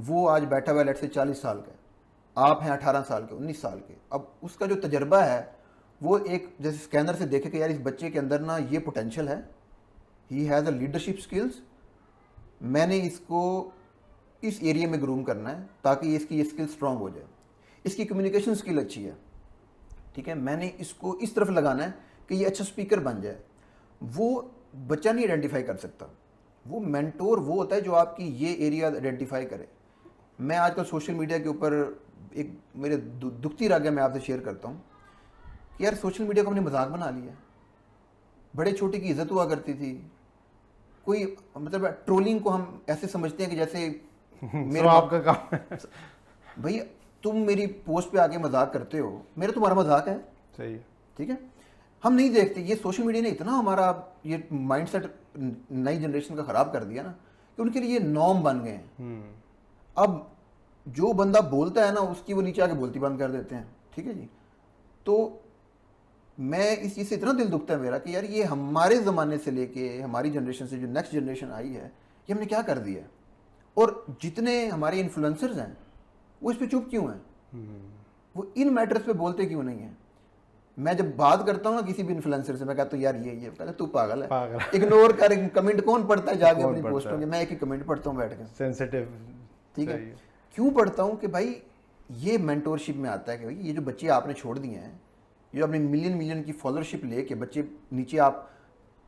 वो आज बैठा हुआ है लेट से 40 साल का, आप हैं 18 साल के, 19 साल के, अब उसका जो तजर्बा है वो एक जैसे स्कैनर से देखे कि यार इस बच्चे के अंदर ना ये पोटेंशियल है, he has a leadership skills, मैंने इसको इस एरिया में ग्रूम करना है ताकि इसकी ये स्किल स्ट्रांग हो जाए, इसकी कम्युनिकेशन स्किल अच्छी है, ठीक है, मैंने इसको इस तरफ लगाना है कि ये अच्छा स्पीकर बन जाए। वो बच्चा नहीं आइडेंटिफाई कर सकता, वो मेंटोर वो होता है जो आपकी ये एरिया आइडेंटिफाई करे। मैं आजकल सोशल मीडिया के ऊपर एक मेरे दुखती राग मैं आपसे शेयर करता हूँ कि यार सोशल मीडिया को हमने मजाक बना लिया, बड़े छोटे की इज्जत हुआ करती थी, कोई मतलब ट्रोलिंग को हम ऐसे समझते हैं कि जैसे मेरा आपका काम है। भाई तुम मेरी पोस्ट पे आके मजाक करते हो, मेरा तुम्हारा मजाक है, सही है, ठीक है, हम नहीं देखते। ये सोशल मीडिया ने इतना हमारा ये माइंडसेट नई जनरेशन का ख़राब कर दिया ना कि उनके लिए नॉर्म बन गए हैं। अब जो बंदा बोलता है ना उसकी वो नीचे आके बोलती बंद कर देते हैं, ठीक है जी। तो मैं इस चीज़ से इतना दिल दुखता है मेरा कि यार ये हमारे ज़माने से लेके हमारी जनरेशन से जो नेक्स्ट जनरेशन आई है ये हमने क्या कर दिया है, और जितने हमारे इन्फ्लुएंसर्स हैं वो इस पर चुप क्यों हैं, वो इन मैटर्स पे बोलते क्यों नहीं हैं। मैं जब बात करता हूँ ना किसी भी इन्फ्लुएंसर से, मैं कहता हूँ यार ये कहता तू पागल है, इग्नोर कर, कमेंट कौन पढ़ता है जाके अपनी पोस्टों के, मैं एक ही कमेंट पढ़ता हूँ बैठ के, सेंसिटिव, ठीक है। क्यों पढ़ता हूँ कि भाई ये मेंटोरशिप में आता है कि भाई ये जो बच्चे आपने छोड़ दिए हैं, ये जो अपने मिलियन की फॉलोअरशिप लेके बच्चे नीचे आप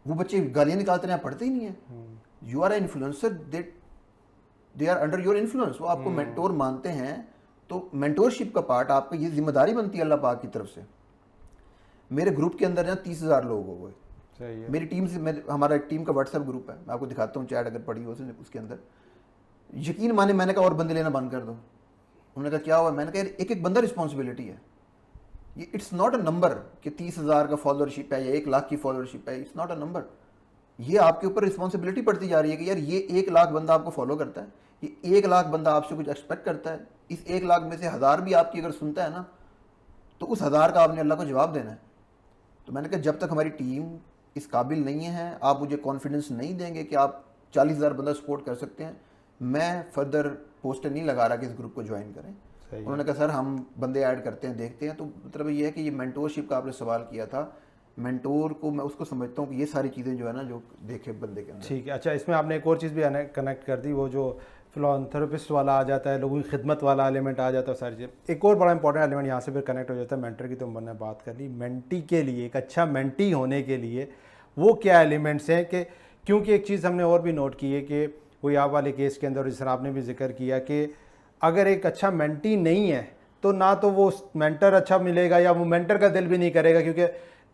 वो बच्चे गालियाँ निकालते हैं, आप पढ़ते ही नहीं है। You are a influencer, they are under your influence, वो आपको मेंटोर मानते हैं। तो मेंटोरशिप का पार्ट आपका ये जिम्मेदारी बनती है अल्लाह पाक की तरफ से। मेरे ग्रुप के अंदर ना 30,000 लोग हो गए। सही है। मेरी टीम से हमारा एक टीम का व्हाट्सएप ग्रुप है, मैं आपको दिखाता हूँ चैट अगर पड़ी हो उसके अंदर। यकीन माने मैंने कहा और बंदे लेना बंद कर दो। उन्होंने कहा क्या हुआ, मैंने कहा एक एक बंदा रिस्पॉन्सिबिलिटी है। ये इट्स नॉट अ नंबर कि 30,000 का फॉलोअरशिप है या 1 लाख की फॉलोअरशिप है, इट्स नॉट अ नंबर। ये आपके ऊपर रिस्पॉन्सिबिलिटी पड़ती जा रही है कि यार ये 1 लाख बंदा आपको फॉलो करता है, ये 1 लाख बंदा आपसे कुछ एक्सपेक्ट करता है। इस 1 लाख में से 1000 भी आपकी अगर सुनता है ना, तो उस 1000 का आपने अल्लाह को जवाब देना है। तो मैंने कहा जब तक हमारी टीम इस काबिल नहीं है, आप मुझे कॉन्फिडेंस नहीं देंगे कि आप 40,000 बंदा सपोर्ट कर सकते हैं, मैं फर्दर पोस्टर नहीं लगा रहा कि इस ग्रुप को ज्वाइन करें। उन्होंने कहा सर हम बंदे ऐड करते हैं, देखते हैं। तो मतलब ये है कि ये मेंटोरशिप का आपने सवाल किया था, मेंटोर को मैं उसको समझता हूँ कि ये सारी चीज़ें जो है ना जो देखे बंदे के अंदर। ठीक है। अच्छा, इसमें आपने एक और चीज़ भी कनेक्ट कर दी, वो जो फिलॉन्थेरेपिस्ट वाला आ जाता है, लोगों की खिदमत वाला एलिमेंट आ जाता है, सारी चीज़। एक और बड़ा इंपॉर्टेंट एलिमेंट यहाँ से फिर कनेक्ट हो जाता है मेंटर की, तो मैंने बात कर ली। मेंटी के लिए, एक अच्छा मेंटी होने के लिए वो क्या एलिमेंट्स हैं कि, क्योंकि एक चीज़ हमने और भी नोट की है कि वही आप वाले केस के अंदर, जिस तरह आपने भी जिक्र किया कि अगर एक अच्छा मेंटी नहीं है तो ना तो वो मेंटर अच्छा मिलेगा या वो मेंटर का दिल भी नहीं करेगा, क्योंकि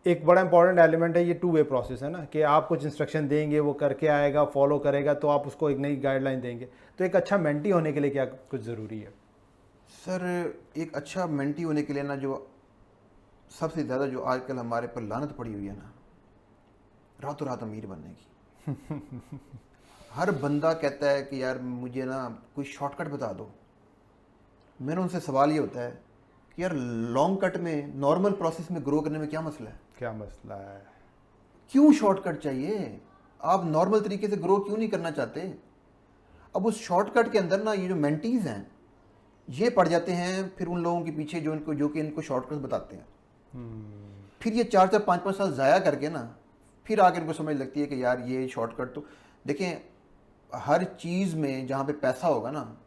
एक बड़ा इंपॉर्टेंट एलिमेंट है ये 2 वे प्रोसेस है ना, कि आप कुछ इंस्ट्रक्शन देंगे, वो करके आएगा, फॉलो करेगा, तो आप उसको एक नई गाइडलाइन देंगे। तो एक अच्छा मेंटी होने के लिए क्या कुछ ज़रूरी है? सर एक अच्छा मेंटी होने के लिए ना, जो सबसे ज़्यादा जो आजकल हमारे पर लानत पड़ी हुई है ना, रातों रात अमीर बनने की। हर बंदा कहता है कि यार मुझे ना कोई शॉर्टकट बता दो। मेरा उनसे सवाल ये होता है कि यार लॉन्ग कट में, नॉर्मल प्रोसेस में ग्रो करने में क्या मसला है? क्या मसला है? क्यों शॉर्टकट चाहिए? आप नॉर्मल तरीके से ग्रो क्यों नहीं करना चाहते? अब उस शॉर्टकट के अंदर ना ये जो मेंटीज हैं ये पड़ जाते हैं फिर उन लोगों के पीछे जो कि इनको शॉर्टकट बताते हैं। फिर ये 4-4, 5-5 साल ज़ाया करके ना फिर आगे इनको समझ लगती है कि यार ये शॉर्टकट तो देखें, हर चीज़ में जहाँ पे पैसा होगा ना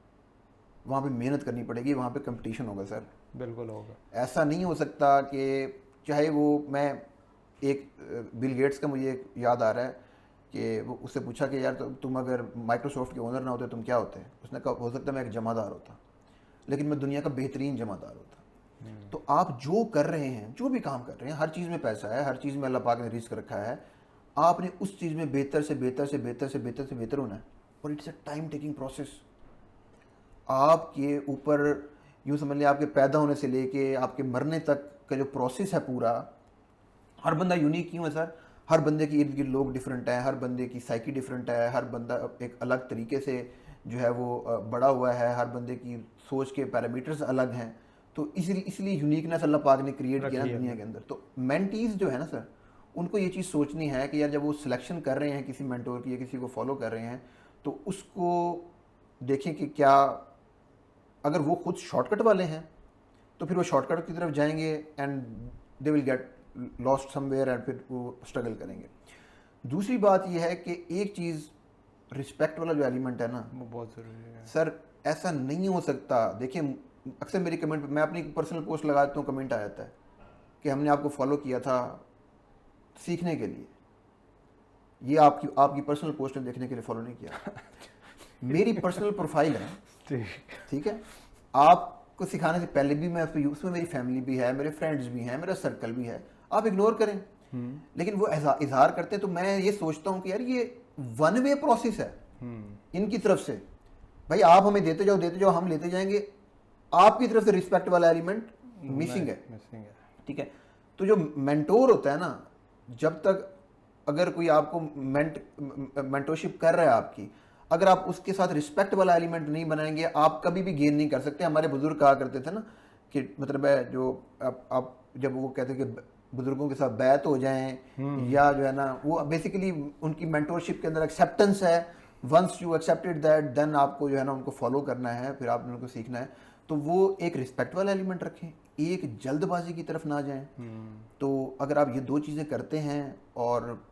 वहाँ पे मेहनत करनी पड़ेगी, वहाँ पे कंपटीशन होगा सर। बिल्कुल होगा। ऐसा नहीं हो सकता कि चाहे वो, मैं एक बिल गेट्स का मुझे याद आ रहा है कि वो उससे पूछा कि यार तुम अगर माइक्रोसॉफ्ट के ओनर ना होते तुम क्या होते? उसने कहा हो सकता है मैं एक जमादार होता, लेकिन मैं दुनिया का बेहतरीन जमादार होता। तो आप जो कर रहे हैं, जो भी काम कर रहे हैं, हर चीज़ में पैसा है, हर चीज़ में अल्लाह पाक ने रिस्क रखा है। आपने उस चीज़ में बेहतर से बेहतर से बेहतर से बेहतर से बेहतर होना है, और it's a time taking process. आपके ऊपर यूँ समझ लें, आपके पैदा होने से लेके आपके मरने तक का जो प्रोसेस है पूरा, हर बंदा यूनिक क्यों है सर? हर बंदे की इर्द गिर्द लोग डिफरेंट हैं, हर बंदे की साइकी डिफरेंट है, हर बंदा एक अलग तरीके से जो है वो बड़ा हुआ है, हर बंदे की सोच के पैरामीटर्स अलग हैं। तो इसलिए यूनिकनेस अल्लाह पाक ने क्रिएट किया ना दुनिया के अंदर। तो मेंटीज जो है ना सर, उनको ये चीज़ सोचनी है कि यार जब वो सिलेक्शन कर रहे हैं किसी मेंटोर की या किसी को फॉलो कर रहे हैं, तो उसको देखें कि क्या, अगर वो खुद शॉर्टकट वाले हैं तो फिर वो शॉर्टकट की तरफ जाएंगे and they will get lost somewhere and फिर वो स्ट्रगल करेंगे। दूसरी बात ये है कि एक चीज़ रिस्पेक्ट वाला जो एलिमेंट है ना, वो बहुत ज़रूरी है सर। ऐसा नहीं हो सकता, देखिए अक्सर मेरी कमेंट, मैं अपनी पर्सनल पोस्ट लगा देता हूँ, कमेंट आ जाता है कि हमने आपको फॉलो किया था सीखने के लिए, ये आपकी पर्सनल पोस्ट में देखने के लिए फॉलो नहीं किया। मेरी पर्सनल प्रोफाइल है, ठीक है, आपको सिखाने से पहले भी मैं उसमें मेरी फैमिली भी है, मेरे फ्रेंड्स भी हैं, मेरा सर्कल भी है, आप इग्नोर करें। लेकिन वो इजहार करते हैं, तो मैं ये सोचता हूँ कि यार ये वन वे प्रोसेस है इनकी तरफ से। भाई आप हमें देते जाओ, हम लेते जाएंगे। आपकी तरफ से रिस्पेक्ट वाला एलिमेंट मिसिंग है, ठीक है। तो जो मेंटोर होता है ना, जब तक अगर कोई आपको मेंटोरशिप कर रहा है आपकी, अगर आप उसके साथ रिस्पेक्ट वाला एलिमेंट नहीं बनाएंगे, आप कभी भी गेन नहीं कर सकते। हमारे बुजुर्ग कहा करते थे ना कि मतलब है जो आप जब वो कहते कि बुजुर्गों के साथ बैत हो जाएं या जो है ना, वो बेसिकली उनकी मेंटोरशिप के अंदर एक्सेप्टेंस है। Once you accepted that, then आपको जो है ना उनको फॉलो करना है, फिर आपने उनको सीखना है। तो वो एक रिस्पेक्ट वाला एलिमेंट रखें, एक जल्दबाजी की तरफ ना जाएं। तो अगर आप ये 2 चीज़ें करते हैं और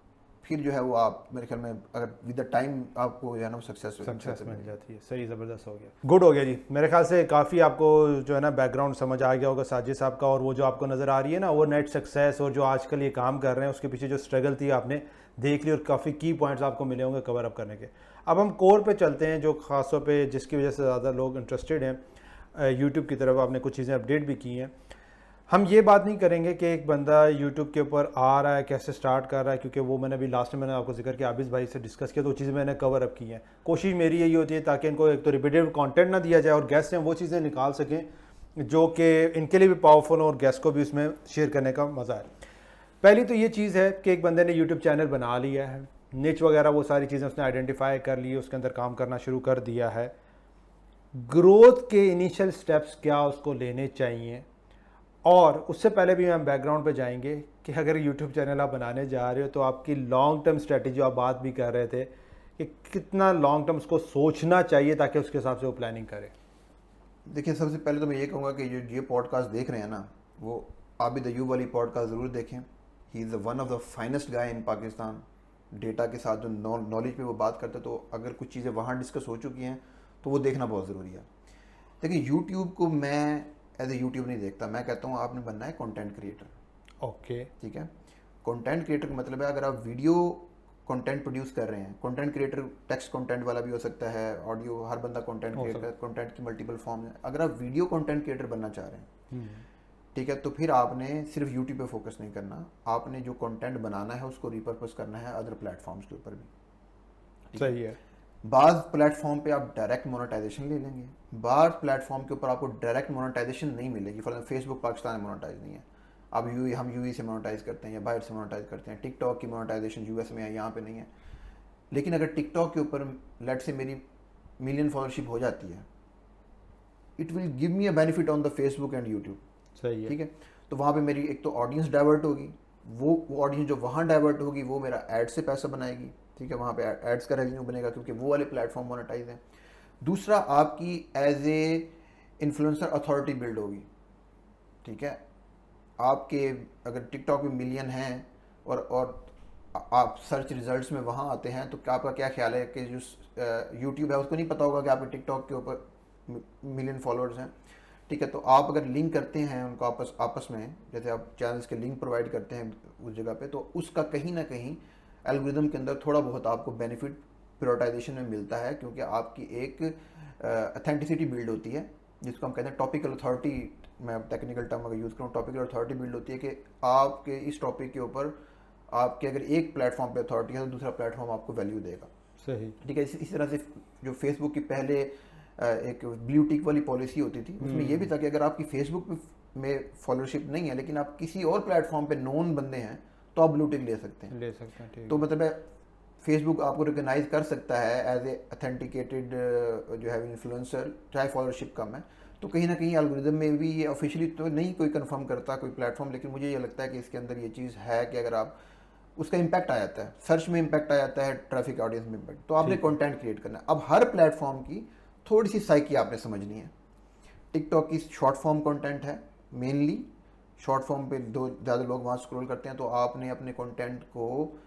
फिर जो है वो आप मेरे ख्याल में अगर विद द टाइम आपको जो है ना सक्सेस मिल जाती है। सही, ज़बरदस्त हो गया, गुड हो गया जी। मेरे ख्याल से काफ़ी आपको जो है ना बैकग्राउंड समझ आ गया होगा साजिद साहब का, और वो जो आपको नज़र आ रही है ना वो नेट सक्सेस और जो आजकल ये काम कर रहे हैं उसके पीछे जो स्ट्रगल थी आपने देख ली, और काफ़ी की पॉइंट्स आपको मिले होंगे कवर अप करने के। अब हम कोर पे चलते हैं, जो ख़ास तौर पे जिसकी वजह से ज़्यादा लोग इंटरेस्टेड हैं यूट्यूब की तरफ। आपने कुछ चीज़ें अपडेट भी की हैं। हम ये बात नहीं करेंगे कि एक बंदा यूट्यूब के ऊपर आ रहा है कैसे स्टार्ट कर रहा है, क्योंकि वो मैंने अभी लास्ट में मैंने आपको जिक्र किया, आबिद भाई से डिस्कस किया, तो वो चीज़ें मैंने कवर अप की हैं। कोशिश मेरी यही होती है ताकि इनको एक तो रिपीटेड कंटेंट ना दिया जाए और गेस्ट हैं वो चीज़ें निकाल सकें जो कि इनके लिए भी पावरफुल हो और गेस्ट को भी उसमें शेयर करने का मज़ा है। पहली तो ये चीज़ है कि एक बंदे ने यूट्यूब चैनल बना लिया है, निच वगैरह वो सारी चीज़ें उसने आइडेंटिफाई कर ली, उसके अंदर काम करना शुरू कर दिया है। ग्रोथ के इनिशियल स्टेप्स क्या उसको लेने चाहिए, और उससे पहले भी हम बैकग्राउंड पे जाएंगे कि अगर यूट्यूब चैनल आप बनाने जा रहे हो तो आपकी लॉन्ग टर्म स्ट्रेटजी, आप बात भी कर रहे थे कि कितना लॉन्ग टर्म उसको सोचना चाहिए ताकि उसके हिसाब से वो प्लानिंग करे। देखिए, सबसे पहले तो मैं ये कहूँगा कि जो ये पॉडकास्ट देख रहे हैं ना, वो आबिद अयूब वाली पॉडकास्ट ज़रूर देखें। He is one of the finest guy in Pakistan. Data के साथ जो नॉलेज पे वो बात करते, तो अगर कुछ चीज़ें वहाँ डिस्कस हो चुकी हैं तो वो देखना बहुत ज़रूरी है। देखिए, यूट्यूब को मैं एज ए यूट्यूब नहीं देखता। मैं कहता हूँ आपने बनना है कंटेंट क्रिएटर। ओके, ठीक है। कंटेंट क्रिएटर का मतलब है अगर आप वीडियो कंटेंट प्रोड्यूस कर रहे हैं, कंटेंट क्रिएटर टेक्स्ट कंटेंट वाला भी हो सकता है, ऑडियो, हर बंदा कंटेंट क्रिएटर, कंटेंट की मल्टीपल फॉर्म है। अगर आप वीडियो कंटेंट क्रिएटर बनना चाह रहे हैं, ठीक है, तो फिर आपने सिर्फ यूट्यूब पे फोकस नहीं करना। आपने जो कंटेंट बनाना है उसको रिपर्पस करना है अदर प्लेटफॉर्म्स के ऊपर भी। सही है। बाज़ प्लेटफॉर्म पे आप डायरेक्ट मोनेटाइजेशन ले लेंगे, बाज़ प्लेटफॉर्म के ऊपर आपको डायरेक्ट मोनेटाइजेशन नहीं मिलेगी। फॉर एग्जाम्पल फेसबुक पाकिस्तान में मोनेटाइज नहीं है। अब हम यूएई से मोनेटाइज करते हैं या बाहर से मोनेटाइज करते हैं। टिकटॉक की मोनेटाइजेशन यूएस में है, यहाँ पे नहीं है। लेकिन अगर टिकटॉक के ऊपर लेट से मेरी मिलियन फॉलोअरशिप हो जाती है, it will give me a benefit on the Facebook and YouTube. सही है, ठीक है। तो वहाँ पे मेरी एक तो ऑडियंस डाइवर्ट होगी, वो ऑडियंस जो वहाँ डाइवर्ट होगी वो मेरा एड से पैसा बनाएगी। ठीक है, वहाँ पे एड्स का रेवेन्यू बनेगा क्योंकि वो वाले प्लेटफॉर्म मोनेटाइज हैं। दूसरा, आपकी as a influencer authority build होगी। ठीक है, आपके अगर टिकटॉक में मिलियन हैं और आप सर्च रिजल्ट्स में वहाँ आते हैं, तो आपका क्या ख्याल है कि जो यूट्यूब है उसको नहीं पता होगा कि आपके टिकटॉक के ऊपर मिलियन फॉलोअर्स हैं। ठीक है, तो आप अगर लिंक करते हैं उनको आपस में, जैसे आप चैनल्स के लिंक प्रोवाइड करते हैं उस जगह पे, तो उसका कहीं ना कहीं एल्गोरिदम के अंदर थोड़ा बहुत आपको बेनिफिट प्रायोरिटाइजेशन में मिलता है, क्योंकि आपकी एक अथेंटिसिटी बिल्ड होती है, जिसको हम कहते हैं टॉपिकल अथॉरिटी। मैं टेक्निकल टर्म अगर यूज़ करूँ, टॉपिकल अथॉरिटी बिल्ड होती है कि आपके इस टॉपिक के ऊपर आपके अगर एक प्लेटफॉर्म पे अथॉरिटी है तो दूसरा प्लेटफॉर्म आपको वैल्यू देगा। सही। ठीक है, इस तरह से जो फेसबुक की पहले एक ब्लू टिक वाली पॉलिसी होती थी, उसमें ये भी था कि अगर आपकी फेसबुक में फॉलोअरशिप नहीं है लेकिन आप किसी और प्लेटफॉर्म पे नोन बंदे हैं तो आप ब्लू टिक ले सकते हैं। ठीक। तो मतलब है फेसबुक आपको रिकॉग्नाइज कर सकता है एज ए अथेंटिकेटेड जो है इन्फ्लुएंसर, चाहे फॉलोअरशिप कम है। तो कहीं ना कहीं एल्गोरिदम में भी ये ऑफिशियली तो नहीं कोई कंफर्म करता कोई प्लेटफॉर्म, लेकिन मुझे ये लगता है कि इसके अंदर ये चीज़ है कि अगर आप उसका इम्पैक्ट आ जाता है, सर्च में इम्पैक्ट आ जाता है, ट्रैफिक ऑडियंस में इम्पैक्ट, तो आपने कंटेंट क्रिएट करना है। अब हर प्लेटफॉर्म की थोड़ी सी साइकी आपने समझनी है। टिकटॉक की शॉर्ट फॉर्म कंटेंट है, मेनली शॉर्ट फॉर्म पे ज़्यादा लोग वहाँ स्क्रॉल करते हैं, तो आपने अपने कंटेंट को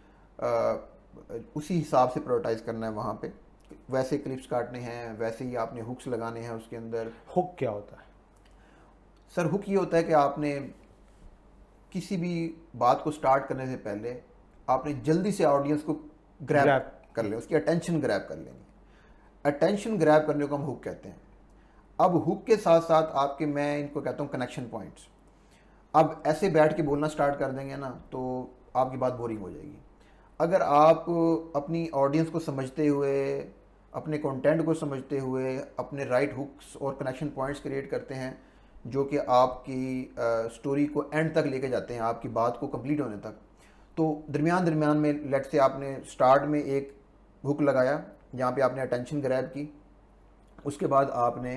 उसी हिसाब से प्रायोरिटाइज करना है। वहाँ पे वैसे क्लिप्स काटने हैं, वैसे ही आपने हुक्स लगाने हैं उसके अंदर। हुक क्या होता है सर? हुक ये होता है कि आपने किसी भी बात को स्टार्ट करने से पहले आपने जल्दी से ऑडियंस को ग्रैब कर ले, उसकी अटेंशन ग्रैब कर लेनी। अटेंशन ग्रैब करने को हम हुक कहते हैं। अब हुक के साथ साथ आपके, मैं इनको कहता हूँ कनेक्शन पॉइंट्स। अब ऐसे बैठ के बोलना स्टार्ट कर देंगे ना तो आपकी बात बोरिंग हो जाएगी। अगर आप अपनी ऑडियंस को समझते हुए, अपने कंटेंट को समझते हुए अपने राइट हुक्स और कनेक्शन पॉइंट्स क्रिएट करते हैं जो कि आपकी स्टोरी को एंड तक लेके जाते हैं, आपकी बात को कंप्लीट होने तक, तो दरमियान में लेट से आपने स्टार्ट में एक हुक लगाया जहाँ पे आपने अटेंशन ग्रैब की, उसके बाद आपने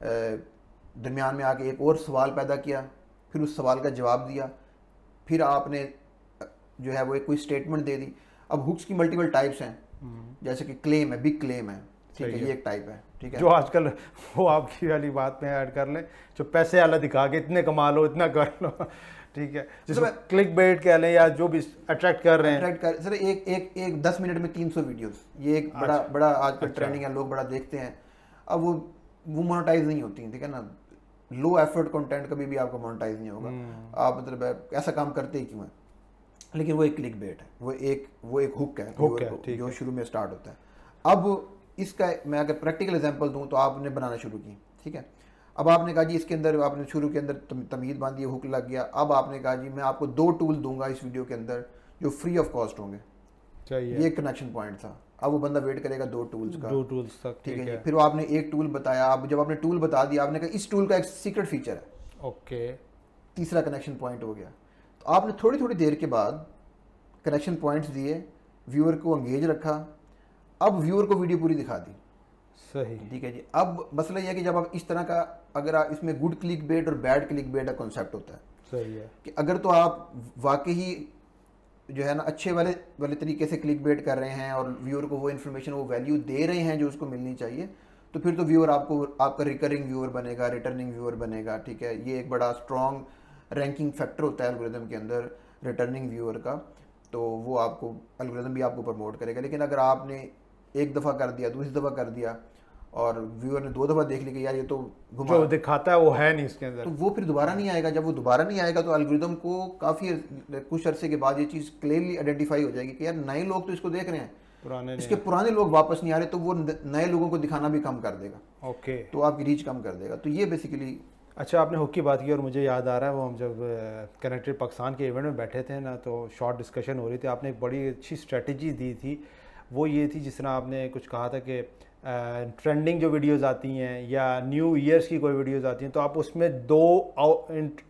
दरमियान में आके एक और सवाल पैदा किया, फिर उस सवाल का जवाब दिया, फिर आपने जो है वो एक कोई स्टेटमेंट दे दी। अब हुक्स की मल्टीपल टाइप्स हैं, जैसे कि क्लेम है, बिग क्लेम है, ठीक है, ये एक टाइप है, ठीक है। जो आजकल वो आपकी वाली बात में ऐड कर लें, जो पैसे वाला दिखा के इतने कमा लो, इतना कर लो, ठीक है, जिसमें क्लिक बेट कह लें या जो भी अट्रैक्ट कर रहे हैं। अट्रैक्ट कर सर, एक 10 मिनट में 300 वीडियोस, ये एक बड़ा आजकल ट्रेंडिंग है, लोग बड़ा देखते हैं। अब वो मोनेटाइज नहीं होती है, ठीक है ना। लो एफर्ट कंटेंट कभी भी आपको मोनेटाइज नहीं होगा। आप मतलब ऐसा काम करते ही क्यों है, लेकिन वो एक क्लिक बेट है, वो एक हुक है जो शुरू में स्टार्ट होता है। अब इसका मैं अगर प्रैक्टिकल एग्जांपल दूं तो आपने बनाना शुरू की, ठीक है। अब आपने कहा जी इसके अंदर आपने शुरू के अंदर तमीज़ बांधी, हुक लग गया। अब आपने कहा जी मैं आपको 2 टूल दूंगा इस वीडियो के अंदर जो फ्री ऑफ कॉस्ट होंगे, चाहिए, ये कनेक्शन पॉइंट था। अब वो बंदा वेट करेगा 2 टूल्स का, 2 टूल्स तक, ठीक है। फिर आपने एक टूल बताया। अब जब आपने टूल बता दिया, आपने कहा इस टूल का एक सीक्रेट फीचर है, ओके, तीसरा कनेक्शन पॉइंट हो गया। तो आपने थोड़ी थोड़ी देर के बाद कनेक्शन पॉइंट्स दिए, व्यूअर को एंगेज रखा। अब व्यूअर को वीडियो पूरी दिखा दी, सही, ठीक है जी। अब मसला यह है कि जब आप इस तरह का, अगर आप इसमें गुड क्लिक बेट और बैड क्लिक बेट का कॉन्सेप्ट होता है, सही है, कि अगर तो आप वाकई जो है ना अच्छे वाले तरीके से क्लिक बेट कर रहे हैं और व्यूअर को वो इन्फॉर्मेशन, वो वैल्यू दे रहे हैं जो उसको मिलनी चाहिए, तो फिर तो व्यूअर आपका रिकरिंग व्यूअर बनेगा, रिटर्निंग व्यूअर बनेगा, ठीक है। ये एक बड़ा स्ट्रॉन्ग रैंकिंग फैक्टर होता है एल्गोरिदम के अंदर, रिटर्निंग व्यूअर का। तो वो आपको एल्गोरिदम भी आपको प्रमोट करेगा। लेकिन अगर आपने एक दफ़ा कर दिया, दूसरी दफ़ा कर दिया और व्यूअर ने 2 दफ़ा देख ली कि यार ये तो घुमा, जो दिखाता है वो है नहीं इसके अंदर, तो वो फिर दोबारा नहीं आएगा। जब वो दोबारा नहीं आएगा तो एल्गोरिदम को काफ़ी कुछ अरसे के बाद ये चीज़ क्लियरली आइडेंटिफाई हो जाएगी कि यार नए लोग तो इसको देख रहे हैं, इसके पुराने लोग वापस नहीं आ रहे, तो वो नए लोगों को दिखाना भी कम कर देगा, ओके, तो आपकी रीच कम कर देगा। तो ये बेसिकली। अच्छा, आपने हुक की बात की और मुझे याद आ रहा है, वो हम जब कनेक्टेड पाकिस्तान के इवेंट में बैठे थे ना, तो शॉर्ट डिस्कशन हो रही थी। आपने एक बड़ी अच्छी स्ट्रेटजी दी थी, वो ये थी जिस तरह आपने कुछ कहा था कि ट्रेंडिंग जो वीडियोस आती हैं या न्यू ईयर्स की कोई वीडियोस आती हैं, तो आप उसमें 2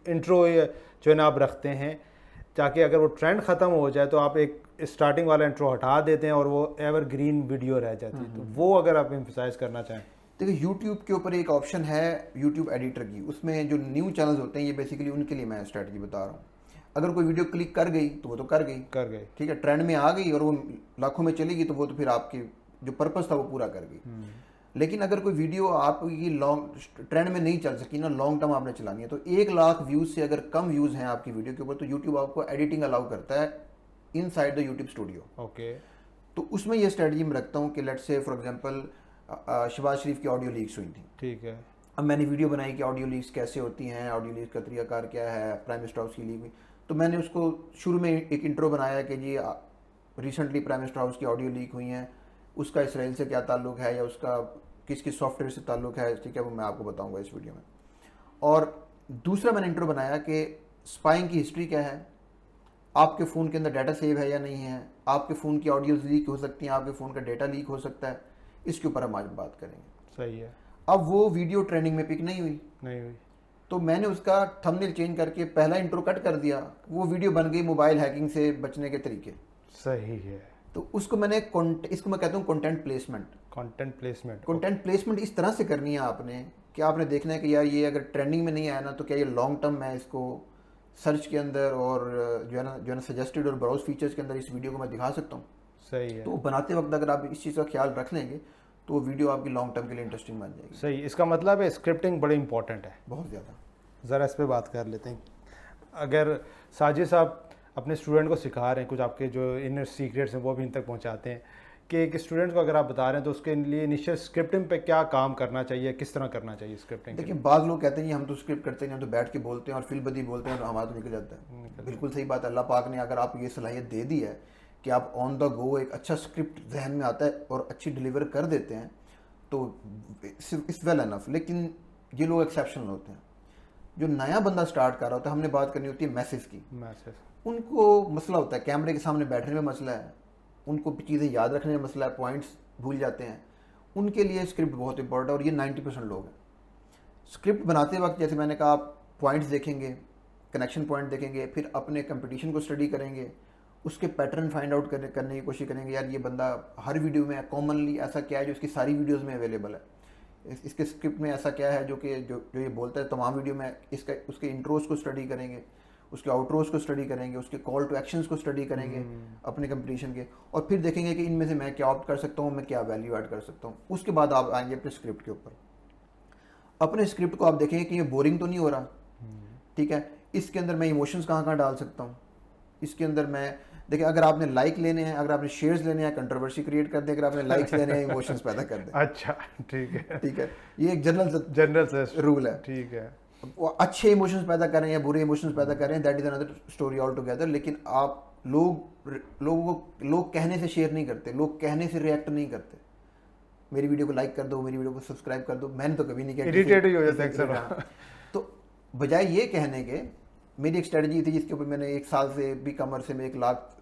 इंट्रो जो है ना आप रखते हैं, ताकि अगर वो ट्रेंड ख़त्म हो जाए तो आप एक स्टार्टिंग वाला इंट्रो हटा देते हैं और वो एवरग्रीन वीडियो रह जाती है। तो वो अगर आप एम्फसाइज करना चाहें। देखिए, यूट्यूब के ऊपर एक ऑप्शन है यूट्यूब एडिटर की, उसमें जो न्यू चैनल्स होते हैं, ये बेसिकली उनके लिए मैं स्ट्रेटजी बता रहा हूँ। अगर कोई वीडियो क्लिक कर गई तो वो तो कर गई, ठीक है, ट्रेंड में आ गई और वो लाखों में चली गई, तो वो तो फिर आपकी जो पर्पस था वो पूरा कर गई। लेकिन अगर कोई वीडियो आपकी लॉन्ग ट्रेंड में नहीं चल सकी ना, लॉन्ग टर्म आपने चलानी है, तो 1 लाख व्यूज से अगर कम व्यूज हैं आपकी वीडियो के ऊपर, तो यूट्यूब आपको एडिटिंग अलाउ करता है inside the YouTube studio, okay. तो उसमें ये स्ट्रेटजी मैं रखता हूँ कि let's say for example Shahbaz शरीफ की ऑडियो लीक्स हुई थी, ठीक है। अब मैंने वीडियो बनाई कि ऑडियो लीक्स कैसे होती हैं, ऑडियो लीक्स का तरीकाकार क्या है, प्राइम मिनिस्टर हाउस की लीक हुई, तो मैंने उसको शुरू में एक इंट्रो बनाया कि जी रिसेंटली प्राइम मिनिस्टर हाउस की ऑडियो लीक हुई हैं, उसका इसराइल से क्या ताल्लुक है या उसका किस किस सॉफ्टवेयर से ताल्लुक है, ठीक है, वो मैं आपको बताऊंगा इस वीडियो में। और दूसरा मैंने इंट्रो बनाया कि स्पाइंग की हिस्ट्री क्या है, आपके फ़ोन के अंदर डाटा सेव है या नहीं है, आपके फ़ोन की ऑडियोज लीक हो सकती हैं, आपके फ़ोन का डाटा लीक हो सकता है, इसके ऊपर हम आज बात करेंगे। सही है। अब वो वीडियो ट्रेंडिंग में पिक नहीं हुई, तो मैंने उसका थंबनेल चेंज करके पहला इंट्रो कट कर दिया, वो वीडियो बन गई मोबाइल हैकिंग से बचने के तरीके। सही है। तो उसको मैंने इसको मैं कहता हूँ कंटेंट प्लेसमेंट। कंटेंट प्लेसमेंट इस तरह से करनी है आपने कि आपने देखना है कि यार ये अगर ट्रेंडिंग में नहीं आया ना, तो क्या ये लॉन्ग टर्म मैं इसको सर्च के अंदर और जो है ना सजेस्टेड और ब्राउज फीचर्स के अंदर इस वीडियो को मैं दिखा सकता हूँ। सही है। तो बनाते वक्त अगर आप इस चीज़ का ख्याल रख लेंगे तो वो वीडियो आपकी लॉन्ग टर्म के लिए इंटरेस्टिंग बन जाएगी। सही, इसका मतलब है स्क्रिप्टिंग बड़ी इंपॉर्टेंट है, बहुत ज़्यादा। ज़रा इस पर बात कर लेते हैं। अगर साजिद साहब अपने स्टूडेंट को सिखा रहे हैं, कुछ आपके जो इनर सीक्रेट्स हैं वो भी इन तक पहुंचाते हैं, कि एक स्टूडेंट को अगर आप बता रहे हैं तो उसके लिए इनिशियल स्क्रिप्टिंग पे क्या काम करना चाहिए, किस तरह करना चाहिए स्क्रिप्टिंग? देखिए, बाज़ लोग कहते हैं हम तो स्क्रिप्ट करते हैं, हम तो बैठ के बोलते हैं और फिल बदी बोलते हैं, तो हमारा तो निकल जाता है। बिल्कुल सही बात है। अल्लाह पाक ने अगर आप ये सलाहियत दे दी है कि आप ऑन द गो एक अच्छा स्क्रिप्ट जहन में आता है और अच्छी डिलीवर कर देते हैं, तो इट्स वेल एनफ। लेकिन ये लोग एक्सेप्शनल होते हैं। जो नया बंदा स्टार्ट कर रहा होता है, हमने बात करनी होती है मैसेज की। उनको मसला होता है, कैमरे के सामने बैठने में मसला है, उनको चीज़ें याद रखने में मसला है, पॉइंट्स भूल जाते हैं। उनके लिए स्क्रिप्ट बहुत इंपॉर्टेंट है और ये 90% लोग हैं। स्क्रिप्ट बनाते वक्त जैसे मैंने कहा, आप पॉइंट्स देखेंगे, कनेक्शन पॉइंट देखेंगे, फिर अपने कंपटीशन को स्टडी करेंगे, उसके पैटर्न फाइंड आउट करने की कोशिश करेंगे। यार ये बंदा हर वीडियो में कॉमनली ऐसा क्या है जो इसकी सारी वीडियोज़ में अवेलेबल है, इसके स्क्रिप्ट में ऐसा क्या है जो ये बोलता है तमाम वीडियो में, इसका उसके इंट्रोज को स्टडी करेंगे, उसके आउटरोज को स्टडी करेंगे, उसके कॉल टू एक्शंस को स्टडी करेंगे अपने कंपटीशन के, और फिर देखेंगे कि इनमें से मैं क्या ऑप्ट कर सकता हूँ, मैं क्या वैल्यू ऐड कर सकता हूँ। उसके बाद आप आएंगे अपने स्क्रिप्ट के ऊपर। अपने स्क्रिप्ट को आप देखेंगे कि ये बोरिंग तो नहीं हो रहा, ठीक है, इसके अंदर मैं इमोशंस कहाँ कहाँ डाल सकता हूँ, इसके अंदर मैं देखिए, अगर आपने लाइक लेने हैं, अगर आपने शेयर्स लेने हैं, कंट्रोवर्सी क्रिएट कर दे, अगर आपने लाइक्स लेने हैं, इमोशंस पैदा कर दे। अच्छा, ठीक है, ठीक है, ये एक जनरल रूल है। ठीक है, वो अच्छे इमोशंस पैदा कर रहे हैं या बुरे इमोशंस पैदा कर रहे हैं, that is another story all together. लेकिन आप लोग कहने से शेयर नहीं करते, लोग कहने से रिएक्ट नहीं करते। मेरी वीडियो को लाइक कर दो, मेरी वीडियो को सब्सक्राइब कर दो, मैंने तो कभी नहीं किया, इरिटेट ही हो जाता है अक्सर। तो बजाय ये कहने के, मेरी एक स्ट्रेटजी थी जिसके ऊपर मैंने 1 साल से भी कमर से मैं 1 लाख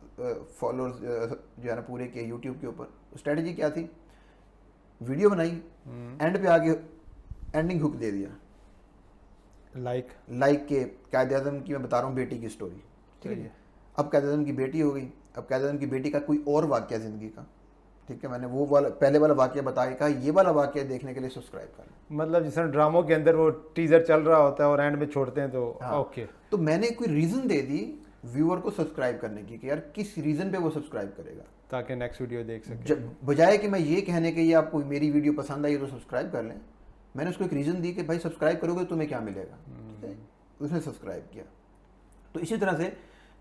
फॉलोअर्स जो है ना पूरे के यूट्यूब के ऊपर। स्ट्रेटजी क्या थी, वीडियो बनाई, एंड पे आके एंडिंग हुक दे दिया, लाइक के कायद आज़म की मैं बता रहा हूँ बेटी की स्टोरी, ठीक है। अब कायद आज़म की बेटी हो गई, अब कायद आज़म की बेटी का कोई और वाक़या ज़िंदगी का, ठीक है, मैंने वो वाला पहले वाला वाक़या बताया, कहा ये वाला वाक़या देखने के लिए सब्सक्राइब करना। मतलब जिस तरह ड्रामों के अंदर वो टीजर चल रहा होता है और एंड में छोड़ते हैं, तो हाँ, ओके। तो मैंने कोई रीज़न दे दी व्यूअर को सब्सक्राइब करने की कि यार किस रीज़न पे वो सब्सक्राइब करेगा, ताकि नेक्स्ट वीडियो देख सके। बजाय कि मैं ये कहने के ये आपको मेरी वीडियो पसंद आई तो सब्सक्राइब कर लें, मैंने उसको एक रीज़न दी कि भाई सब्सक्राइब करोगे तो तुम्हें क्या मिलेगा, ठीक है, उसने सब्सक्राइब किया। तो इसी तरह से